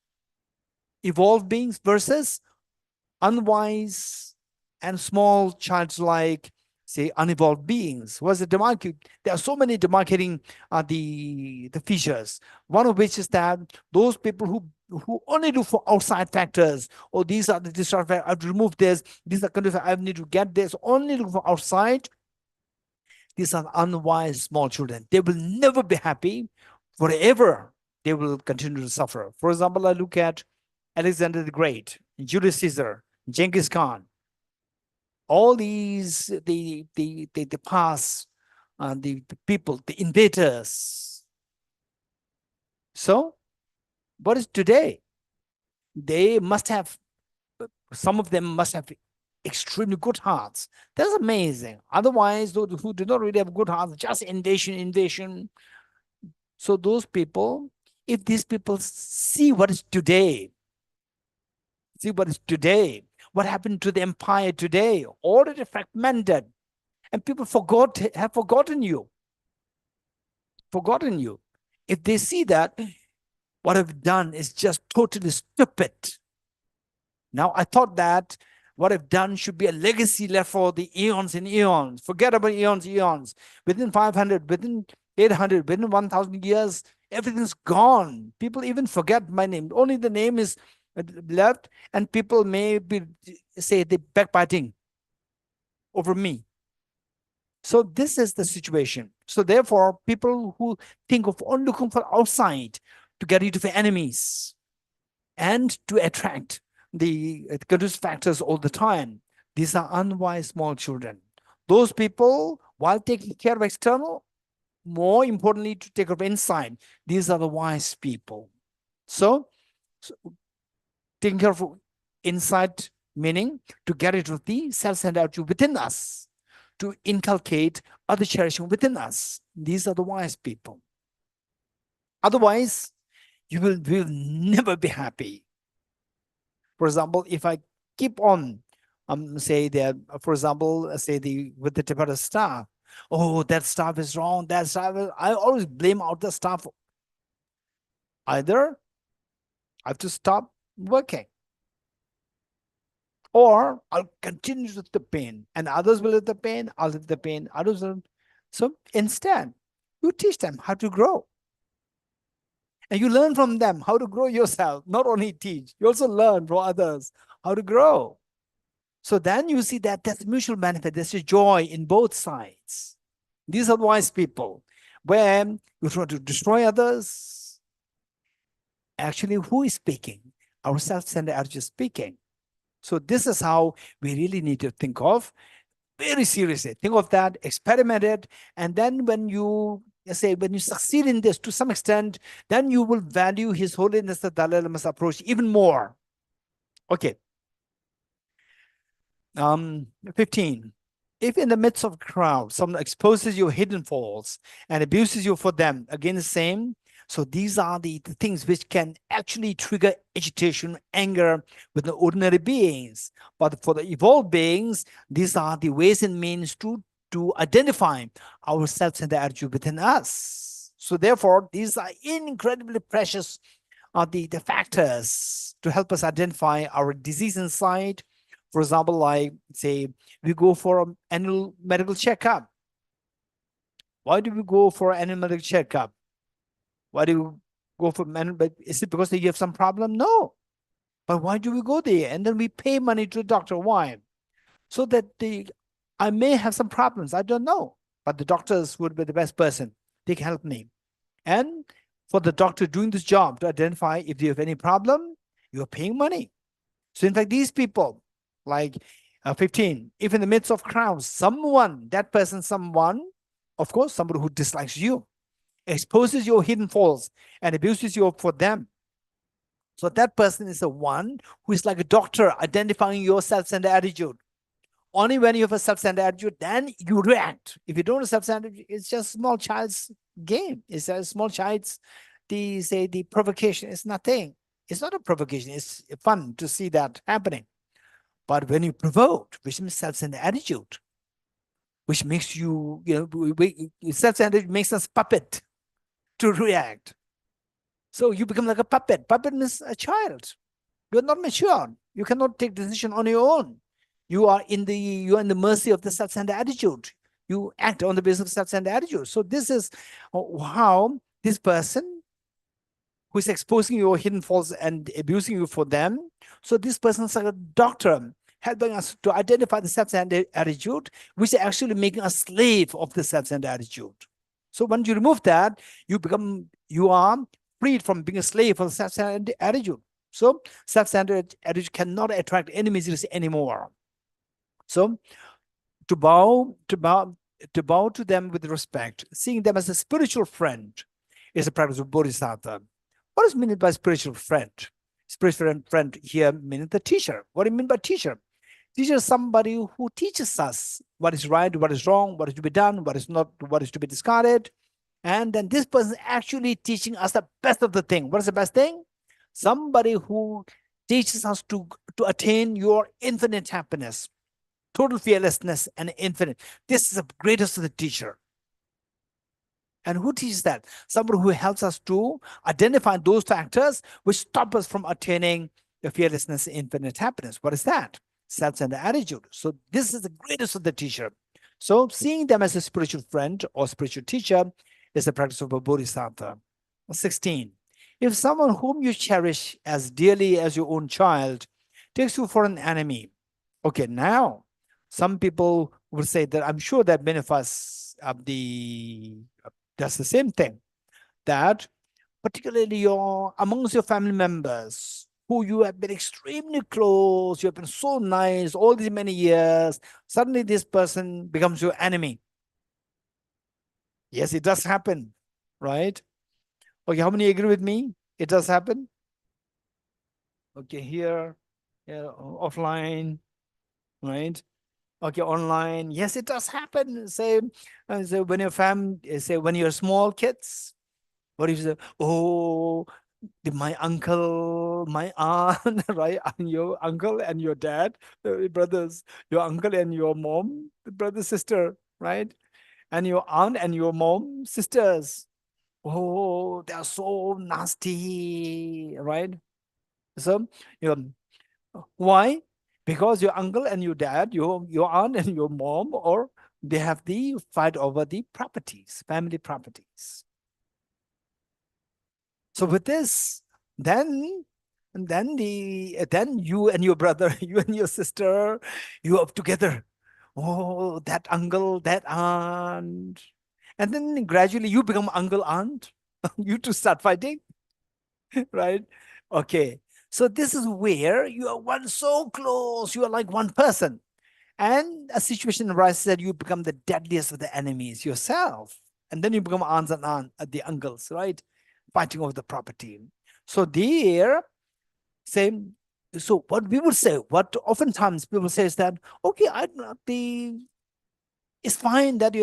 Speaker 2: evolved beings versus unwise and small, childlike, say, unevolved beings. What's the demarcate? There are so many demarcating the features. One of which is that those people who only look for outside factors, or these are the distracting factors, I have to remove this, these are conditions, I need to get this, only look for outside. These are unwise small children. They will never be happy. Forever, they will continue to suffer. For example, I look at Alexander the Great, Julius Caesar, Genghis Khan. All these, the past, the people, the invaders. So, what is today? They must have, some of them must have extremely good hearts. That's amazing. Otherwise, those who do not really have good hearts, just invasion. So those people, if these people see what is today, what happened to the empire today, already fragmented, and people have forgotten you. If they see that what I've done is just totally stupid. Now, I thought that what I've done should be a legacy left for the eons and eons. Forget about eons. Within 500, within 800, within 1,000 years, everything's gone. People even forget my name. Only the name is left, and people may say they're backbiting over me. So this is the situation. So therefore, people who think of only looking for outside to get rid of enemies and to attract the conducive factors all the time, these are unwise small children. Those people, while taking care of external, more importantly, to take care of inside, these are the wise people. So taking care of inside, meaning to get rid of the self-centered attitude within us, to inculcate other cherishing within us. These are the wise people. Otherwise, you will never be happy. For example, if I keep on, say that, for example, with the tip of the staff, oh, that staff is wrong, I always blame out the staff. Either I have to stop working, or I'll continue with the pain, and others will have the pain, I'll have the pain, others will. So instead, you teach them how to grow. And you learn from them how to grow yourself. Not only teach, you also learn from others how to grow. So then you see that there's mutual benefit, there's a joy in both sides. These are wise people. When you try to destroy others, actually, who is speaking? Our self-centered attitude is speaking. So this is how we really need to think of very seriously. Think of that, experiment it, and then when you say, when you succeed in this to some extent, then you will value His Holiness the Dalai Lama's approach even more. Okay. 15. If in the midst of a crowd, someone exposes your hidden faults and abuses you for them, again the same. So these are the things which can actually trigger agitation, anger with the ordinary beings. But for the evolved beings, these are the ways and means to identify ourselves and the attitude within us. So therefore, these are incredibly precious the factors to help us identify our disease inside. For example, like say we go for an annual medical checkup. Why do we go for an annual medical checkup? Why do you go for medical? Is it because you have some problem? No. But why do we go there? And then we pay money to the doctor. Why? So that I may have some problems. I don't know. But the doctors would be the best person. They can help me. And for the doctor doing this job to identify if you have any problem, you are paying money. So in fact, these people, like 15, if in the midst of crowds, someone, of course, somebody who dislikes you, exposes your hidden faults and abuses you for them. So that person is the one who is like a doctor identifying your self-centered attitude. Only when you have a self-centered attitude, then you react. If you don't have a self-centered attitude, it's just a small child's game. It's a small child's, the provocation is nothing. It's not a provocation. It's fun to see that happening. But when you provoke, which means self-centered attitude, which makes you, self-centered makes us puppet to react. So you become like a puppet. Puppet means a child. You're not mature. You cannot take decision on your own. You are in the mercy of the self-centered attitude. You act on the basis of self-centered attitude. So this is how this person who is exposing your hidden faults and abusing you for them. So this person is like a doctor helping us to identify the self-centered attitude, which is actually making a slave of the self-centered attitude. So when you remove that, you are freed from being a slave of the self-centered attitude. So self-centered attitude cannot attract any miseries anymore. So to bow to them with respect, seeing them as a spiritual friend, is a practice of Bodhisattva. What is meant by spiritual friend? Spiritual friend here meaning the teacher. What do you mean by teacher? Teacher is somebody who teaches us what is right, what is wrong, what is to be done, what is not, what is to be discarded. And then this person is actually teaching us the best of the thing. What is the best thing? Somebody who teaches us to attain your infinite happiness, total fearlessness, and infinite. This is the greatest of the teacher. And who teaches that? Somebody who helps us to identify those factors which stop us from attaining the fearlessness, infinite happiness. What is that? Self-centered attitude. So this is the greatest of the teacher. So seeing them as a spiritual friend or spiritual teacher is the practice of a Bodhisattva. 16. If someone whom you cherish as dearly as your own child takes you for an enemy, okay, now some people would say that I'm sure that many of us does the same thing, that particularly amongst your family members who you have been extremely close, you have been so nice all these many years, suddenly this person becomes your enemy. Yes, it does happen, right? Okay, how many agree with me? It does happen. Okay, here, offline, right? Okay, online. Yes, it does happen. Say when your family, say when you're small kids, what if you say, oh, my uncle, my aunt, right? And your uncle and your dad, brothers, your uncle and your mom, brother, sister, right? And your aunt and your mom, sisters. Oh, they're so nasty, right? So, why? Because your uncle and your dad, your aunt and your mom, or they have the fight over the properties, family properties. So with this, then you and your brother, you and your sister, you up together. Oh, that uncle, that aunt. And then gradually you become uncle, aunt. You two start fighting, right? Okay. So this is where you are one so close, you are like one person. And a situation arises that you become the deadliest of the enemies yourself. And then you become aunts and the uncles, right? Fighting over the property. So there, same. So what we would say, what oftentimes people say is that, okay, it's fine that,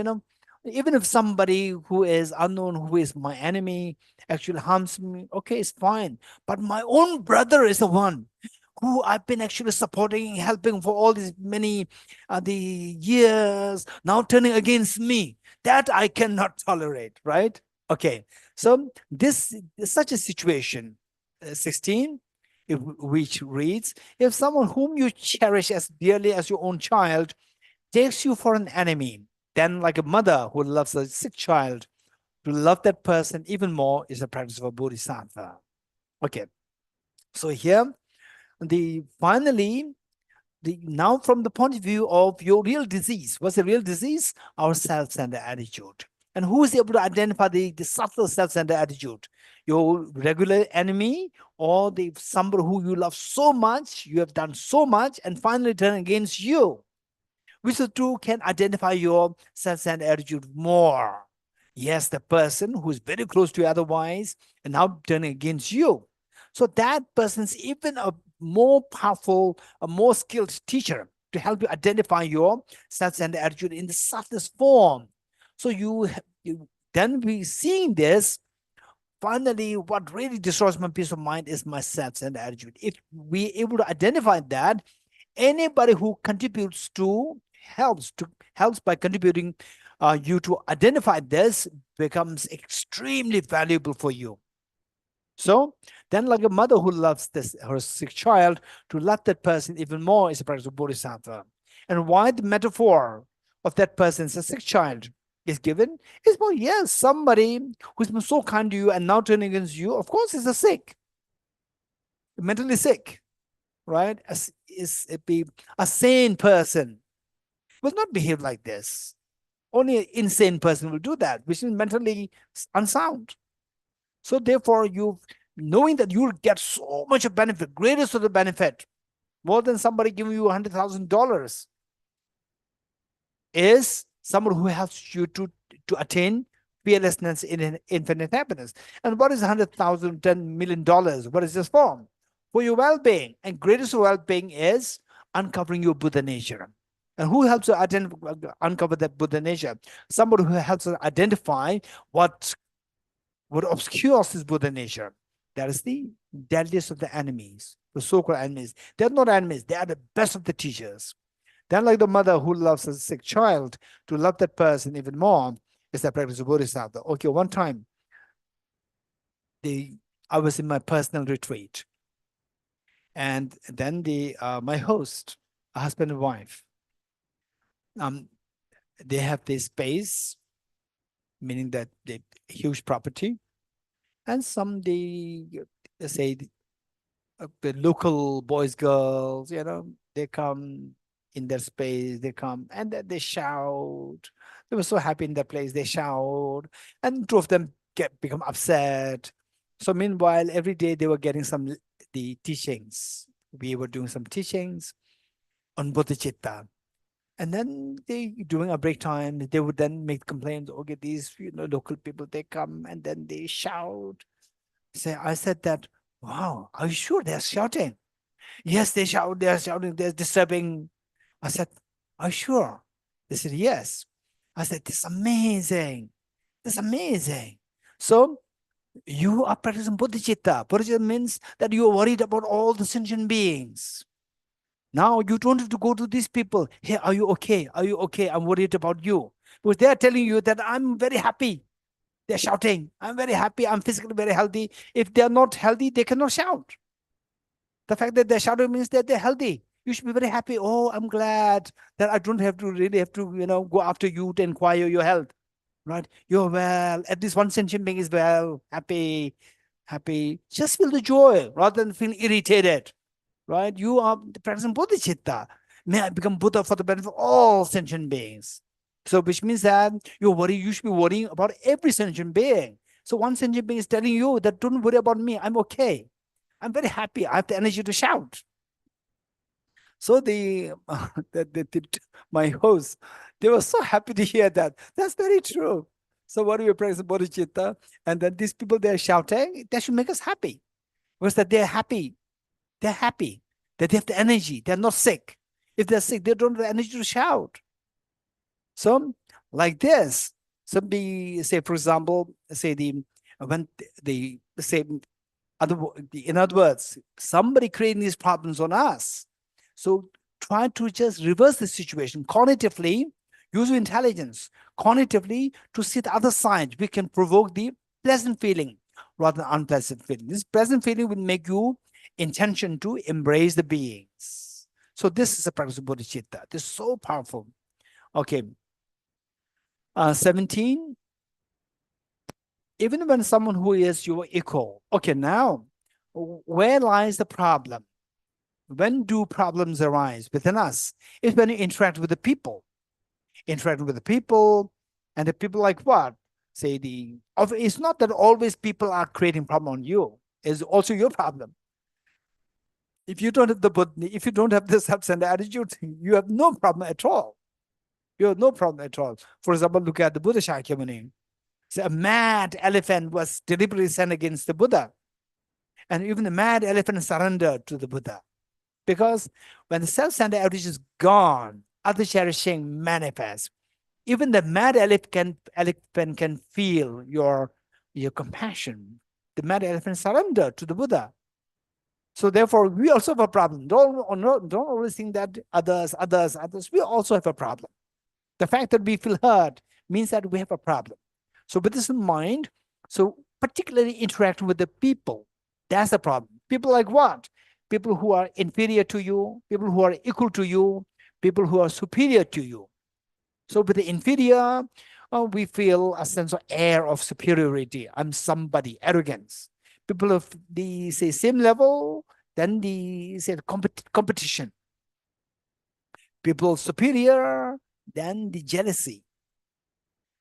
Speaker 2: even if somebody who is unknown, who is my enemy, actually harms me, okay, it's fine. But my own brother is the one who I've been actually supporting, helping for all these many the years, now turning against me. That I cannot tolerate, right? Okay, so this is such a situation, 16, which reads, if someone whom you cherish as dearly as your own child takes you for an enemy, then like a mother who loves a sick child, to love that person even more is a practice of a bodhisattva. Okay, so here, finally, now from the point of view of your real disease, what's the real disease? Our self-centered attitude. And who is able to identify the subtle self-centered attitude? Your regular enemy, or somebody who you love so much, you have done so much, and finally turn against you. Which of the two can identify your self-centered attitude more? Yes, the person who is very close to you otherwise, and now turning against you. So that person is even a more powerful, a more skilled teacher to help you identify your self-centered attitude in the subtlest form. So then we seeing this, finally, what really destroys my peace of mind is my self-centered attitude. If we're able to identify that, anybody who contributes to helps by contributing you to identify this becomes extremely valuable for you. So then, like a mother who loves her sick child, to love that person even more is a practice of bodhisattva. And why the metaphor of that person as a sick child is given is, well, yes, somebody who's been so kind to you and now turning against you, of course, is a sick, mentally sick, right? A sane person will not behave like this. Only an insane person will do that, which is mentally unsound. So therefore, knowing that you'll get so much of benefit, greatest of the benefit, more than somebody giving you $100,000, is someone who helps you to attain fearlessness in infinite happiness. And what is $100,000, $10 million? What is this for? For your well-being. And greatest well-being is uncovering your Buddha nature. And who helps you uncover that Buddha nature? Somebody who helps us identify what obscures this Buddha nature. That is the deadliest of the enemies, the so-called enemies. They're not enemies. They are the best of the teachers. Then, like the mother who loves a sick child, to love that person even more is the practice of Bodhisattva. Okay, one time, I was in my personal retreat, and then my host, a husband and wife, they have this space, meaning that they huge property, and they say the local boys, girls, they come in their space, they come and then they shout. They were so happy in their place, they shout, and two of them become upset. So meanwhile, every day they were getting the teachings. We were doing some teachings on bodhicitta. And then during a break time, they would then make complaints. Okay, these local people, they come and then they shout. I said that, wow, are you sure they're shouting? Yes, they're shouting, they're disturbing. I said, are you sure? They said, yes. I said, this is amazing. This is amazing. So you are practicing bodhicitta. Bodhicitta means that you are worried about all the sentient beings. Now you don't have to go to these people. Hey, are you okay? Are you okay? I'm worried about you. Because they are telling you that I'm very happy. They're shouting, I'm very happy. I'm physically very healthy. If they're not healthy, they cannot shout. The fact that they're shouting means that they're healthy. You should be very happy. Oh, I'm glad that I don't really have to, go after you to inquire your health. Right? You're well. At least one sentient being is well, happy. Just feel the joy rather than feel irritated. Right? You are practicing bodhicitta. May I become Buddha for the benefit of all sentient beings. So which means that you should be worrying about every sentient being. So one sentient being is telling you that don't worry about me. I'm okay. I'm very happy. I have the energy to shout. So my hosts, they were so happy to hear that. That's very true. So what do we practice bodhicitta? And then these people, they're shouting, that should make us happy. Because that they're happy. They're happy. That they have the energy. They're not sick. If they're sick, they don't have the energy to shout. So like this, somebody say, for example, say when the say in other words, somebody creating these problems on us. So try to just reverse the situation cognitively, use your intelligence cognitively to see the other side. We can provoke the pleasant feeling rather than unpleasant feeling. This pleasant feeling will make you intention to embrace the beings. So this is a practice of bodhicitta. This is so powerful. Okay. 17. Even when someone who is your equal. Okay, now, where lies the problem? When do problems arise within us? It's when you interact with the people. Interacting with the people, and the people like what? Say it's not that always people are creating problem on you. It's also your problem. If you don't have this self-centered attitude, you have no problem at all. You have no problem at all. For example, look at the Buddha Shakyamuni. So a mad elephant was deliberately sent against the Buddha. And even the mad elephant surrendered to the Buddha. Because when the self-centered attitude is gone, other cherishing manifests. Even the mad elephant can feel your compassion. The mad elephant surrendered to the Buddha. So therefore, we also have a problem. Don't always think that others. We also have a problem. The fact that we feel hurt means that we have a problem. So with this in mind, so particularly interacting with the people, that's the problem. People like what? People who are inferior to you, people who are equal to you, people who are superior to you. So with the inferior, we feel a sense of air of superiority. I'm somebody, arrogance. People of the say same level, then the say competition. People superior, then the jealousy.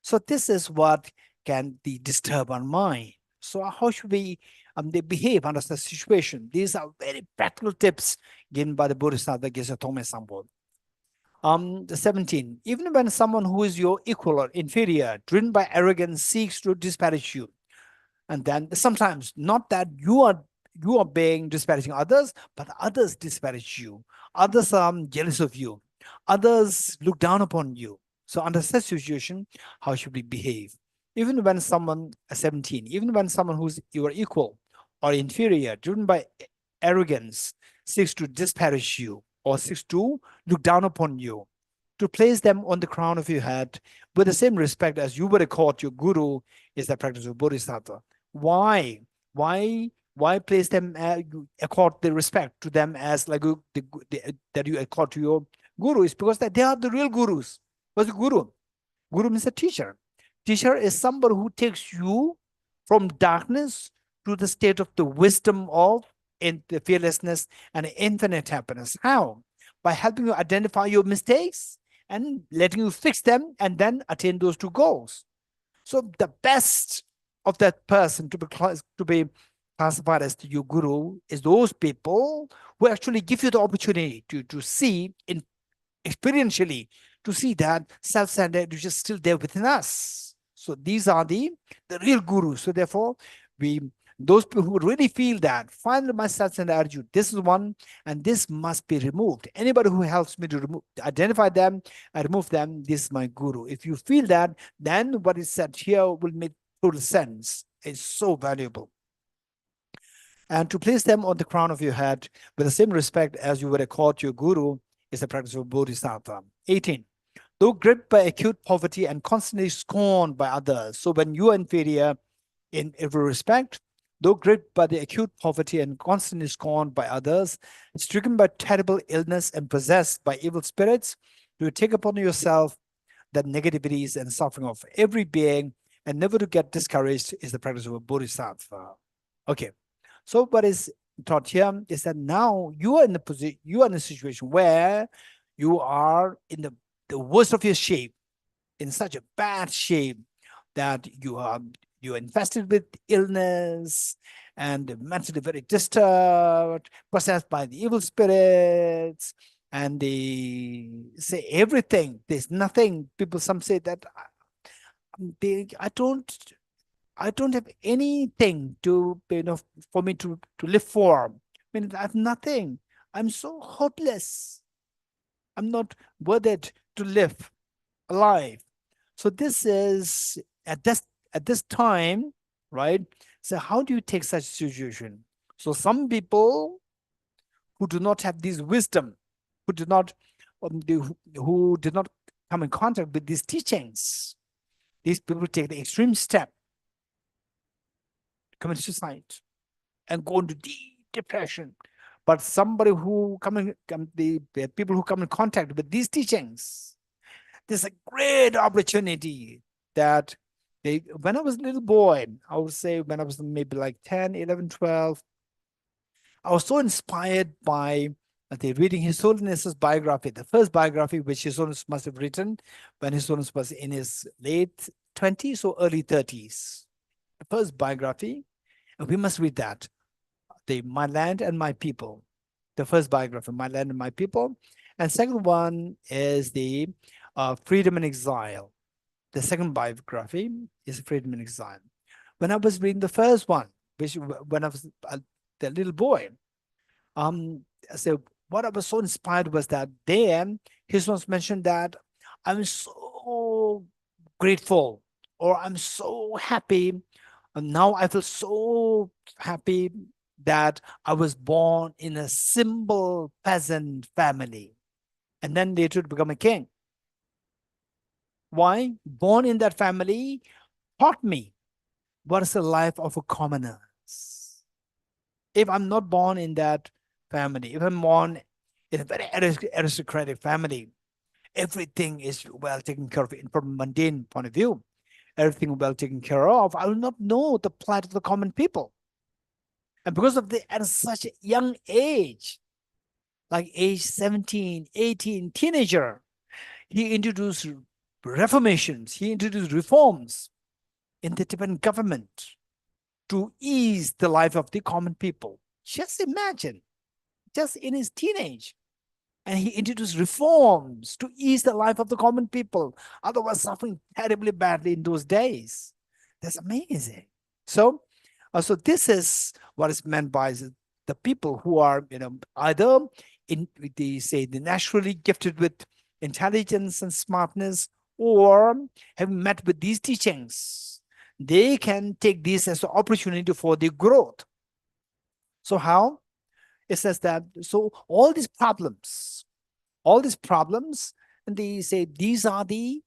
Speaker 2: So this is what can disturb our mind. So how should we they behave under such situation? These are very practical tips given by the Bodhisattva Geshe Tome Sambod. 17. Even when someone who is your equal or inferior, driven by arrogance, seeks to disparage you, and then sometimes not that you are being disparaging others, but others disparage you. Others are jealous of you. Others look down upon you. So under such situation, how should we behave? Even when someone, 17, even when someone who's your equal or inferior, driven by arrogance, seeks to disparage you or seeks to look down upon you, to place them on the crown of your head with the same respect as you would accord your guru is the practice of Bodhisattva. Why? Why place them, accord the respect to them as like that you accord to your guru? Is because that they are the real gurus. What's a guru? Guru means a teacher. Teacher is somebody who takes you from darkness to the state of the wisdom of the fearlessness and infinite happiness. How? By helping you identify your mistakes and letting you fix them and then attain those two goals. So the best of that person to be classified as your guru is those people who actually give you the opportunity to see experientially, to see that self-centered is just still there within us. So these are the real gurus. So therefore, those people who really feel that, find my self-centered attitude, this is one, and this must be removed. Anybody who helps me to identify them and remove them, this is my guru. If you feel that, then what is said here will make total sense. It's so valuable. And to place them on the crown of your head with the same respect as you would accord your guru is the practice of Bodhisattva. 18. Though gripped by acute poverty and constantly scorned by others, so when you are inferior in every respect, though gripped by the acute poverty and constantly scorned by others, stricken by terrible illness and possessed by evil spirits, you take upon yourself the negativities and suffering of every being, and never to get discouraged is the practice of a Bodhisattva. Okay, so what is taught here is that now you are in a situation where you are in the worst of your shape, in such a bad shape that you're infested with illness and mentally very disturbed, possessed by the evil spirits, and they say everything. There's nothing. Some say that I don't have anything to, for me to live for. I mean, I have nothing. I'm so hopeless. I'm not worth it to live alive. So this is at this time, right? So how do you take such situation? So some people who do not have this wisdom, who do not who did not come in contact with these teachings, these people take the extreme step, commit suicide, and go into deep depression. But somebody who the people who come in contact with these teachings, there's a great opportunity that when I was a little boy, I would say when I was maybe like 10, 11, 12, I was so inspired by reading His Holiness's biography, the first biography which His Holiness must have written when His Holiness was in his late 20s or early 30s. The first biography, and we must read that. My Land and My People. The first biography, My Land and My People. And second one is the Freedom in Exile. The second biography is Freedom in Exile. When I was reading the first one, which when I was the little boy, so what I was so inspired was that then His Holiness mentioned that I'm so grateful, or I'm so happy, and now I feel so happy that I was born in a simple peasant family, and then later to become a king. Why? Born in that family taught me what is the life of a commoner. If I'm not born in that family, if I'm born in a very aristocratic family, everything is well taken care of from a mundane point of view, everything well taken care of, I will not know the plight of the common people. And because of at such a young age, like age 17, 18, teenager, he introduced reformations, he introduced reforms in the Tibetan government to ease the life of the common people. Just imagine, just in his teenage, and he introduced reforms to ease the life of the common people, otherwise suffering terribly badly in those days. That's amazing. So this is what is meant by the people who are, either the naturally gifted with intelligence and smartness, or having met with these teachings, they can take this as an opportunity for their growth. So how? It says that, so all these problems, and they say these are the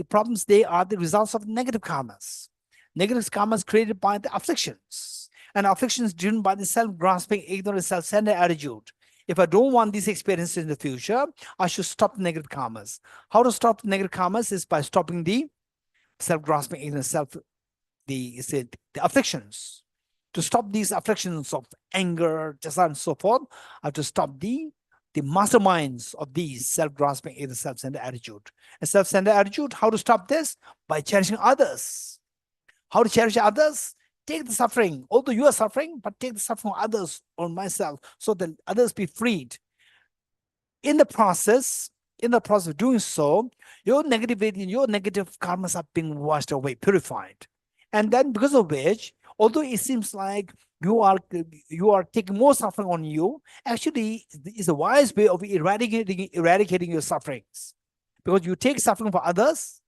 Speaker 2: problems, they are the results of negative karmas. Negative karmas created by the afflictions, and afflictions driven by the self-grasping, ignorant, self-centered attitude. If I don't want these experiences in the future, I should stop negative karmas. How to stop negative karmas is by stopping the self-grasping, ignorant, the afflictions. To stop these afflictions of anger, desire, and so forth, I have to stop the masterminds of these self-grasping, ignorant, self-centered attitude. And self-centered attitude, how to stop this? By cherishing others. How to cherish others? Take the suffering, although you are suffering, but take the suffering of others on myself, so that others be freed. In the process of doing so, your negativity, your negative karmas are being washed away, purified. And then because of which, although it seems like you are taking more suffering on you, actually it's a wise way of eradicating your sufferings. Because you take suffering for others,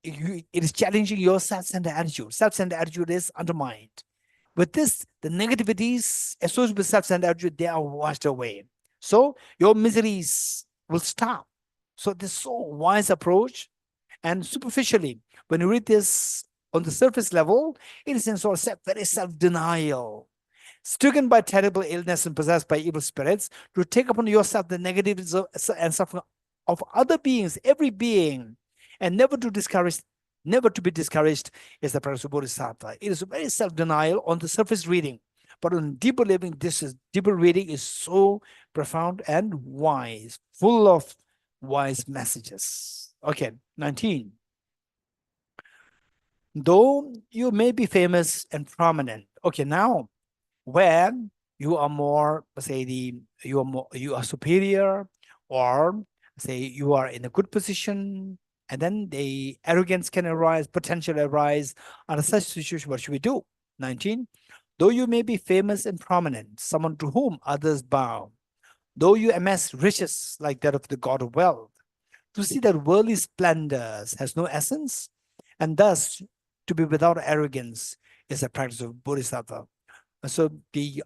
Speaker 2: it is challenging your self-centered attitude. Self-centered attitude is undermined. With this, the negativities associated with self-centered attitude, they are washed away. So your miseries will stop. So this is so wise approach. And superficially, when you read this on the surface level, it is in sort of very self-denial. Stricken by terrible illness and possessed by evil spirits, to take upon yourself the negatives and suffering of other beings, every being, and never to be discouraged is the practice of Bodhisattva. It is very self-denial on the surface reading. But on deeper living, deeper reading is so profound and wise, full of wise messages. Okay, 19. Though you may be famous and prominent. Okay, now when you are more, you are superior, or say you are in a good position, And then the arrogance can arise, potential arise. Under such situation, what should we do? 19. Though you may be famous and prominent, someone to whom others bow, though you amass riches like that of the god of wealth, to see that worldly splendors has no essence, and thus to be without arrogance is a practice of Bodhisattva. So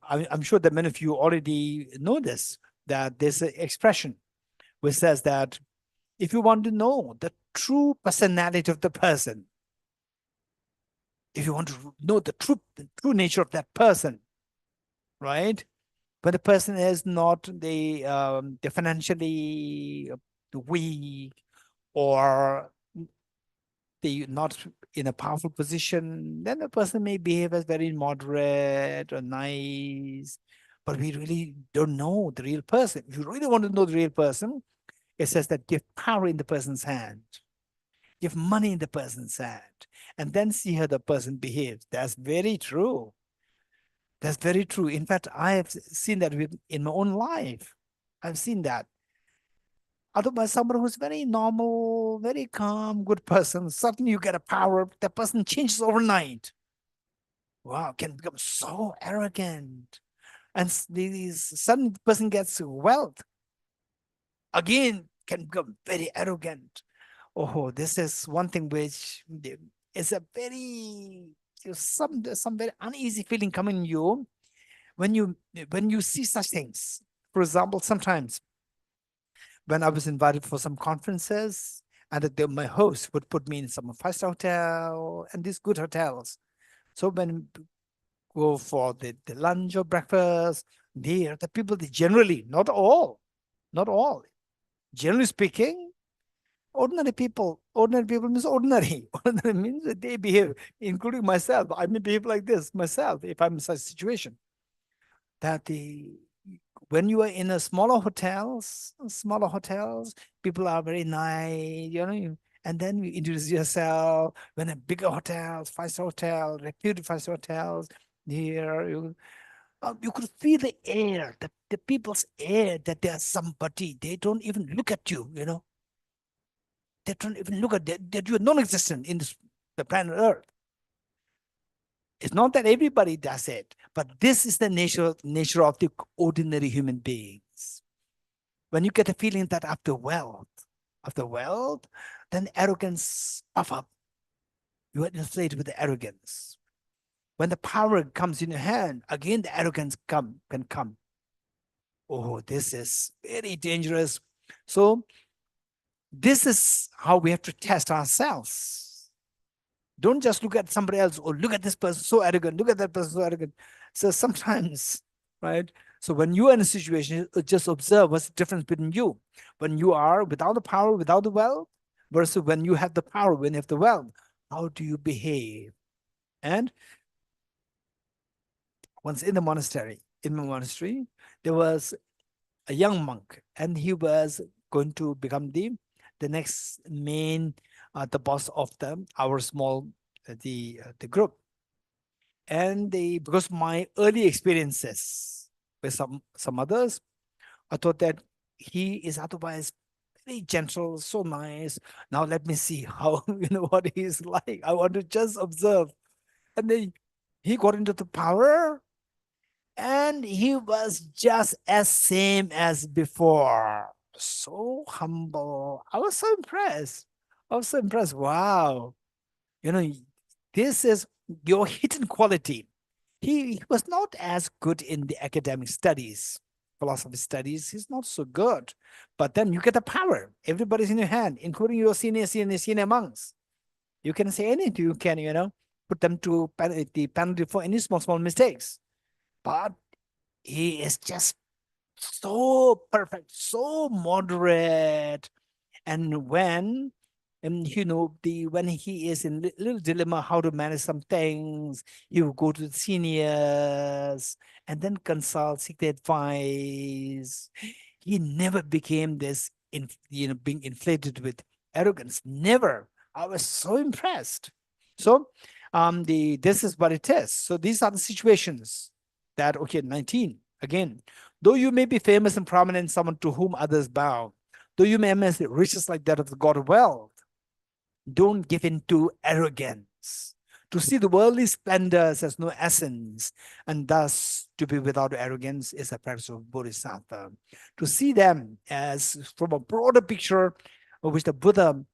Speaker 2: I'm sure that many of you already know this, that there's an expression which says that if you want to know the true personality of the person, if you want to know the true nature of that person, right? When the person is not the financially weak, or they not in a powerful position, then the person may behave as very moderate or nice, but we really don't know the real person. If you really want to know the real person, it says that give power in the person's hand, give money in the person's hand, and then see how the person behaves. That's very true. That's very true. In fact, I have seen that in my own life. I've seen that. Otherwise, someone who's very normal, very calm, good person, suddenly you get a power, the person changes overnight. Wow, can become so arrogant. And sudden person gets wealth. Again, can become very arrogant. Oh, this is one thing which is a very some very uneasy feeling coming in you when you see such things. For example, sometimes when I was invited for some conferences, and my host would put me in some 5-star hotel and these good hotels. So when go for the lunch or breakfast, the people, they generally, not all, generally speaking, ordinary people means ordinary. Ordinary means that they behave, including myself. I may behave like this myself if I'm in such a situation. That when you are in a smaller hotels, people are very nice, and then you introduce yourself. When a bigger hotels, 5-star hotel, reputed 5-star hotels, here you could feel the air, the people's air, that they are somebody. They don't even look at you, They don't even look at that you are non-existent in the planet Earth. It's not that everybody does it, but this is the nature of the ordinary human beings. When you get a feeling that after wealth, then arrogance puff up. You are inflated with the arrogance. When the power comes in your hand, again the arrogance can come. Oh, this is very dangerous. So this is how we have to test ourselves. Don't just look at somebody else, or look at this person so arrogant, look at that person so arrogant. So sometimes, right? So when you are in a situation, just observe what's the difference between you. When you are without the power, without the wealth, versus when you have the power, when you have the wealth, how do you behave? And once in my monastery, there was a young monk, and he was going to become the next main, the boss of our small the group. And because my early experiences with some others, I thought that he is otherwise very gentle, so nice. Now let me see how what he is like. I want to just observe. And then he got into the power, and he was just as same as before. So humble. I was so impressed. Wow. This is your hidden quality. He was not as good in the academic studies, philosophy studies. He's not so good. But then you get the power. Everybody's in your hand, including your senior monks. You can say anything. You can, put them to the penalty for any small mistakes. But he is just so perfect, so moderate. And when when he is in little dilemma how to manage some things, he will go to the seniors and then consult, seek their advice. He never became this being inflated with arrogance. Never. I was so impressed. So this is what it is. So these are the situations that, okay, 19 again. Though you may be famous and prominent, someone to whom others bow, though you may amass riches like that of the god of wealth, Don't give in to arrogance. To see the worldly splendors as no essence, and thus to be without arrogance is a practice of Bodhisattva. To see them as from a broader picture of which the Buddha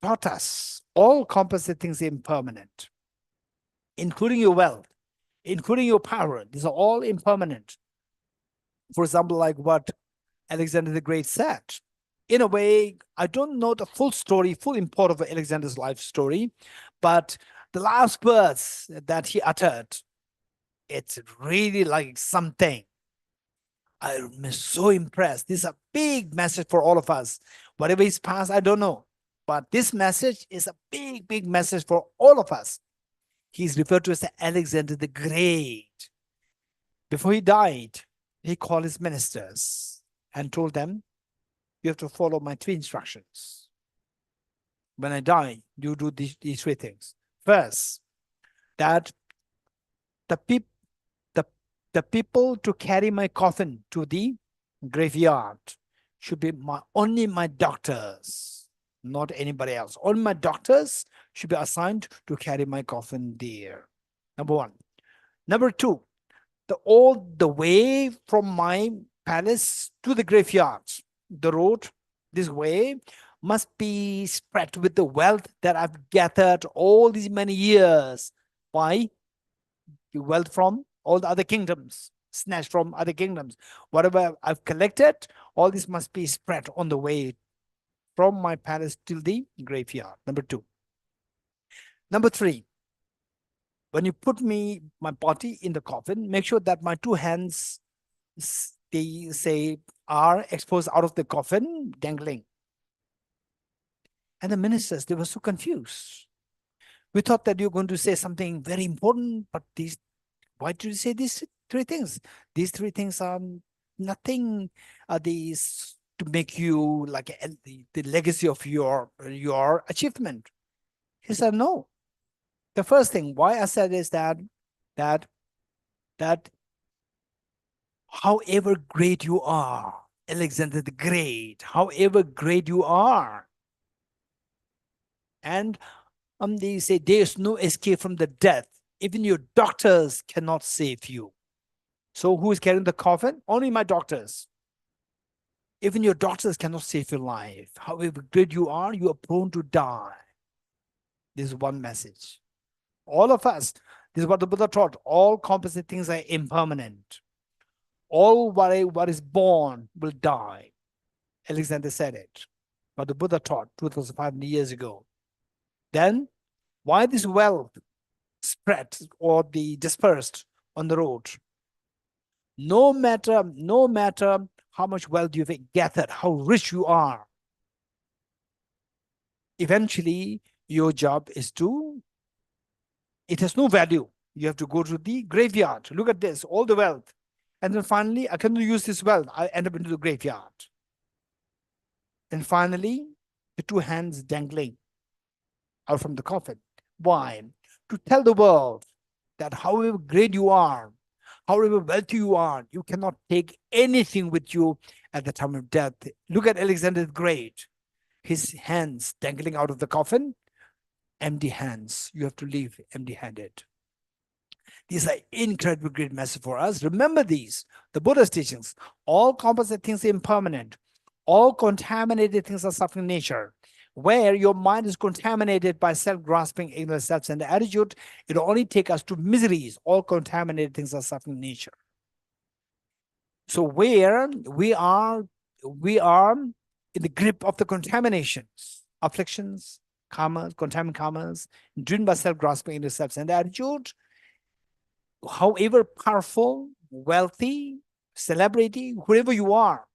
Speaker 2: taught us, all composite things are impermanent, including your wealth, including your power. These are all impermanent. For example, like what Alexander the Great said. In a way, I don't know the full story, full import of Alexander's life story, but the last words that he uttered, it's really like something. I'm so impressed. This is a big message for all of us. Whatever is past, I don't know. But this message is a big, big message for all of us. He's referred to as Alexander the Great. Before he died, he called his ministers and told them, you have to follow my three instructions. When I die, you do these three things. First, that the people to carry my coffin to the graveyard should be only my doctors, not anybody else. Only my doctors should be assigned to carry my coffin there. Number one. Number two, all the way from my palace to the graveyard, the road this way must be spread with the wealth that I've gathered all these many years by the wealth from all the other kingdoms, snatched from other kingdoms. Whatever I've collected, all this must be spread on the way from my palace till the graveyard. Number two. Number three, when you put my body in the coffin, make sure that my two hands, they say, are exposed out of the coffin, dangling. And the ministers, they were so confused. We thought that you're going to say something very important, but why did you say these three things? These three things are nothing. Are these to make you like the legacy of your achievement? He said, no. The first thing why I said is that however great you are, Alexander the Great, however great you are, and they say there's no escape from the death. Even your doctors cannot save you. So who is carrying the coffin? Only my doctors. Even your doctors cannot save your life. However great you are prone to die. This is one message. All of us, this is what the Buddha taught. All composite things are impermanent. All what is born will die. Alexander said it. But the Buddha taught 2,500 years ago. Then, why this wealth spread or be dispersed on the road? No matter how much wealth you've gathered, how rich you are, eventually your job is it has no value. You have to go to the graveyard. Look at this, all the wealth. And then finally, I cannot use this wealth. I end up into the graveyard. And finally, the two hands dangling out from the coffin. Why? To tell the world that however great you are, however wealthy you are, you cannot take anything with you at the time of death. Look at Alexander the Great. His hands dangling out of the coffin, empty hands. You have to leave empty-handed. These are incredibly great message for us. Remember these, the Buddha's teachings. All composite things are impermanent. All contaminated things are suffering nature. Where your mind is contaminated by self-grasping, ignorant, self-centered attitude, it will only take us to miseries. All contaminated things are suffering nature. So where we are in the grip of the contaminations, afflictions, karmas, contaminant karmas, driven by self-grasping, ignorant, self-centered attitude, however powerful, wealthy, celebrity, whoever you are,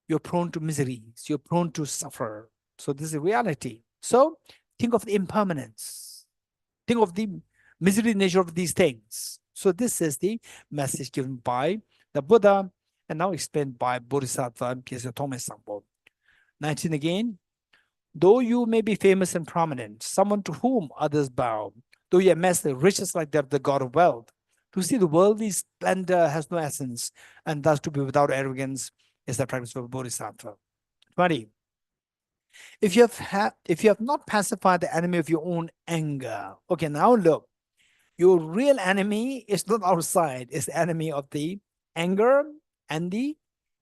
Speaker 2: you're prone to miseries, you're prone to suffer. So this is a reality. So think of the impermanence. Think of the misery nature of these things. So this is the message given by the Buddha and now explained by Bodhisattva Geshe Thomas Sampo. 19 again. Though you may be famous and prominent, someone to whom others bow, though you amass the riches like that of the god of wealth, to see the worldly splendor has no essence, and thus to be without arrogance is the practice of a Bodhisattva. 20. If you have not pacified the enemy of your own anger, okay, now look, your real enemy is not outside, it's the enemy of the anger and the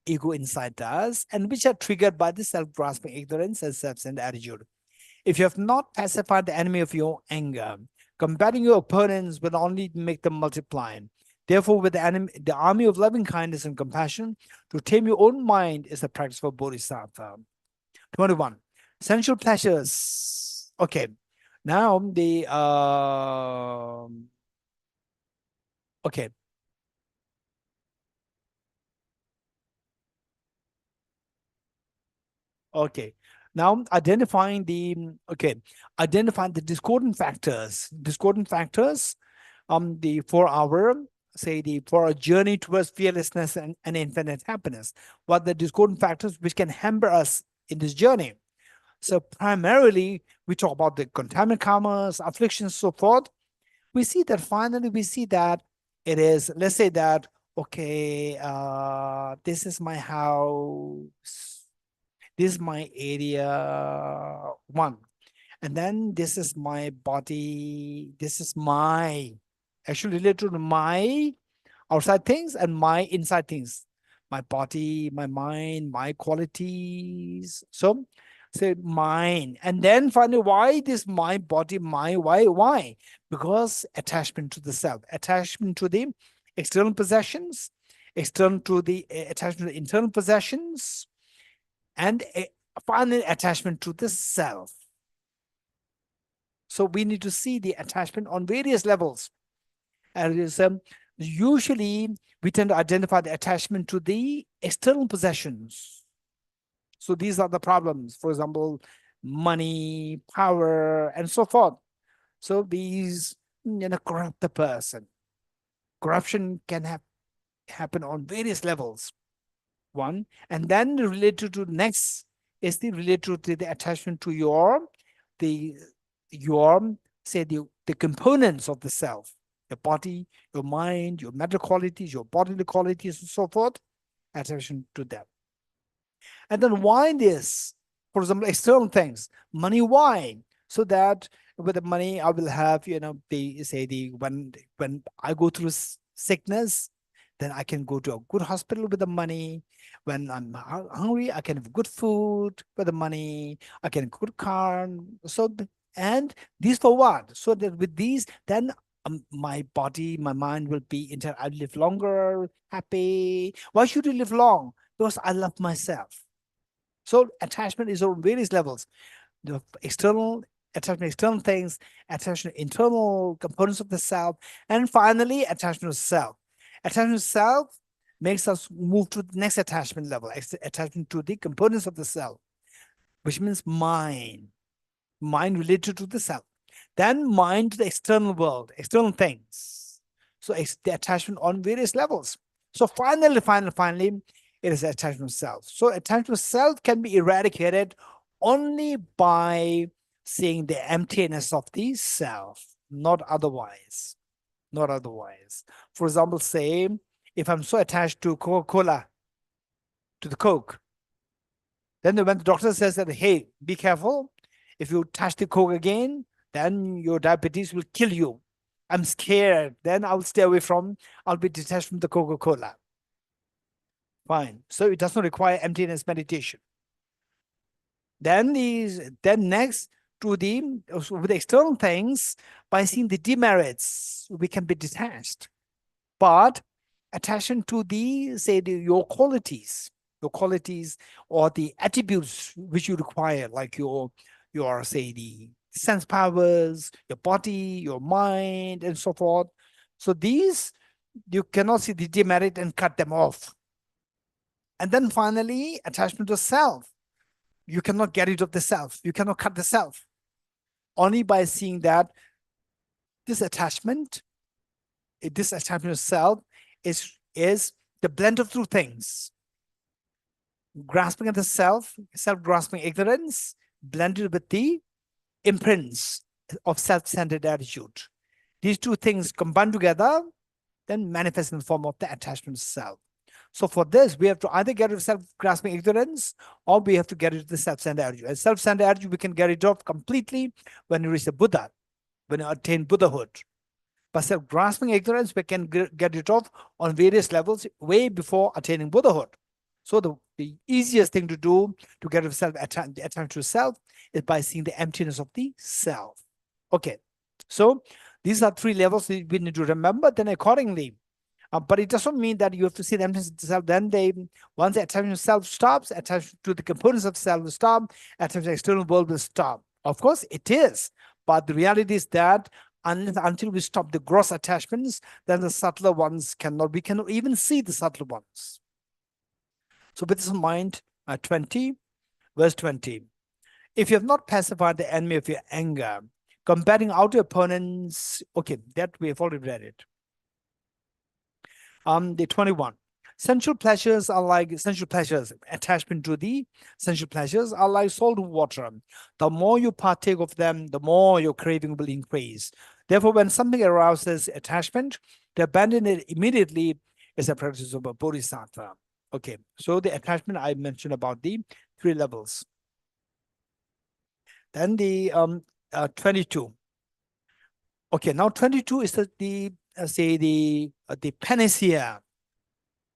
Speaker 2: ego inside us, and which are triggered by the self-grasping ignorance and self-centered attitude. If you have not pacified the enemy of your anger, combating your opponents will only make them multiply. Therefore, with the army of loving kindness and compassion, to tame your own mind is the practice for Bodhisattva. 21. Sensual pleasures. Okay. Now the okay. Okay. Now identifying the discordant factors. Discordant factors for our journey towards fearlessness and infinite happiness. What the discordant factors which can hamper us in this journey. So primarily we talk about the contaminant karmas, afflictions, so forth. We see that it is, let's say that, okay, this is my house, this is my area one, and then this is my body, this is my, actually related to my outside things and my inside things, my body, my mind, my qualities. So say mine, and then finally, why this my body, my, why? Because attachment to the self, attachment to the external possessions, attachment to the internal possessions, and finally attachment to the self. So we need to see the attachment on various levels. And it is, usually we tend to identify the attachment to the external possessions. So these are the problems, for example, money, power, and so forth. So these, corrupt the person. Corruption can happen on various levels. One, and then related to next is related to the attachment to the components of the self, your body, your mind, your mental qualities, your bodily qualities, and so forth, attachment to them. And then why this? For example, external things, money, why? So that with the money, I will have, when I go through sickness, then I can go to a good hospital with the money. When I'm hungry, I can have good food with the money. I can have a good car. So, and these for what? So that with these, then my body, my mind will be, I'll live longer, happy. Why should you live long? Because I love myself. So attachment is on various levels. The external attachment, external things, attachment, internal components of the self, and finally attachment to self. Attachment to self makes us move to the next attachment level, attachment to the components of the self, which means mind related to the self. Then mind to the external world, external things. So it's the attachment on various levels. So finally, it is attachment to self. So attachment to self can be eradicated only by seeing the emptiness of the self, not otherwise. Not otherwise. For example, say, if I'm so attached to Coca-Cola, to the Coke, then when the doctor says that, hey, be careful, if you touch the Coke again, then your diabetes will kill you. I'm scared. Then I'll stay away I'll be detached from the Coca-Cola. Fine. So it does not require emptiness meditation. Then next with the external things, by seeing the demerits, we can be detached. But attachment to your qualities or the attributes which you require, like your the sense powers, your body, your mind, and so forth. So these, you cannot see the demerit and cut them off. And then finally, attachment to self. You cannot get rid of the self. You cannot cut the self. Only by seeing that this attachment to self is the blend of two things. Grasping at the self-grasping ignorance, blended with the imprints of self-centered attitude. These two things combined together, then manifest in the form of the attachment to self. So for this, we have to either get rid of self-grasping ignorance, or we have to get rid of the self-centered attitude. And self-centered attitude, we can get rid of completely when you reach the Buddha, when you attain Buddhahood. But self-grasping ignorance, we can get rid of on various levels way before attaining Buddhahood. So the easiest thing to do to get rid of attachment to self is by seeing the emptiness of the self. Okay, so these are 3 levels we need to remember. Then accordingly, but it doesn't mean that you have to see the emptiness of the self. Then once the attachment to self stops, attachment to the components of self will stop, attachment to the external world will stop. Of course, it is. But the reality is that until we stop the gross attachments, then the subtler ones we cannot even see the subtler ones. So with this in mind, 20, verse 20. If you have not pacified the enemy of your anger, combating outer opponents, okay, that we have already read it. The 21. Sensual pleasures are like attachment to the sensual pleasures are like salt water. The more you partake of them, the more your craving will increase. Therefore, when something arouses attachment, to abandon it immediately is a practice of a Bodhisattva. Okay, so the attachment I mentioned about the 3 levels. Then the 22. Okay, now 22 is the panacea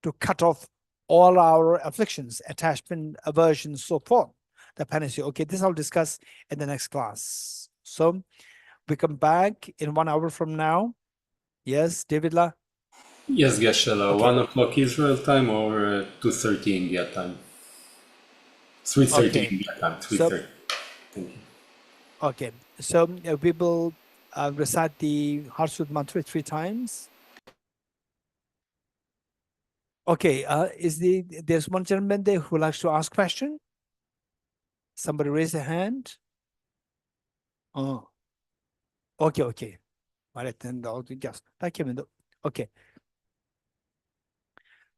Speaker 2: to cut off all our afflictions, attachment, aversion, so forth. The panacea. Okay, this I'll discuss in the next class. So we come back in 1 hour from now. Yes, David La?
Speaker 1: Yes, Geshe, 1 o'clock Israel time or 2:30 India time? 3:30 India time, 3:30. Thank you.
Speaker 2: Okay, so we will recite the Heart Mantra 3 times. Okay, there's one gentleman there who likes to ask question. Somebody raise a hand. Oh, okay. All right, then I'll just thank you. Okay.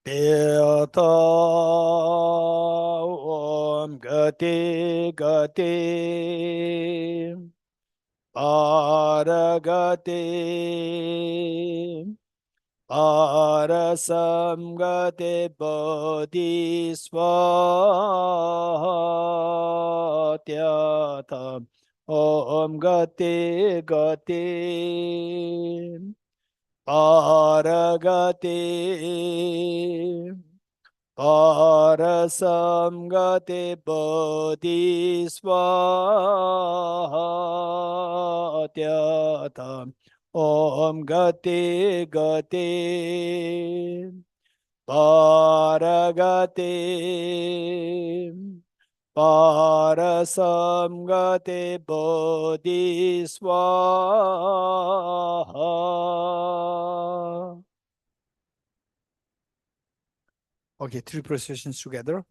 Speaker 2: Beata Om Gati Gati Paragati Parasamgate Bodhisvatyata Om Gati Gati Paragati Parasamgate Bodhisvatyata Om Gati Gati Paragati Parasamgate Bodhisvaha. Okay, 3 processions together.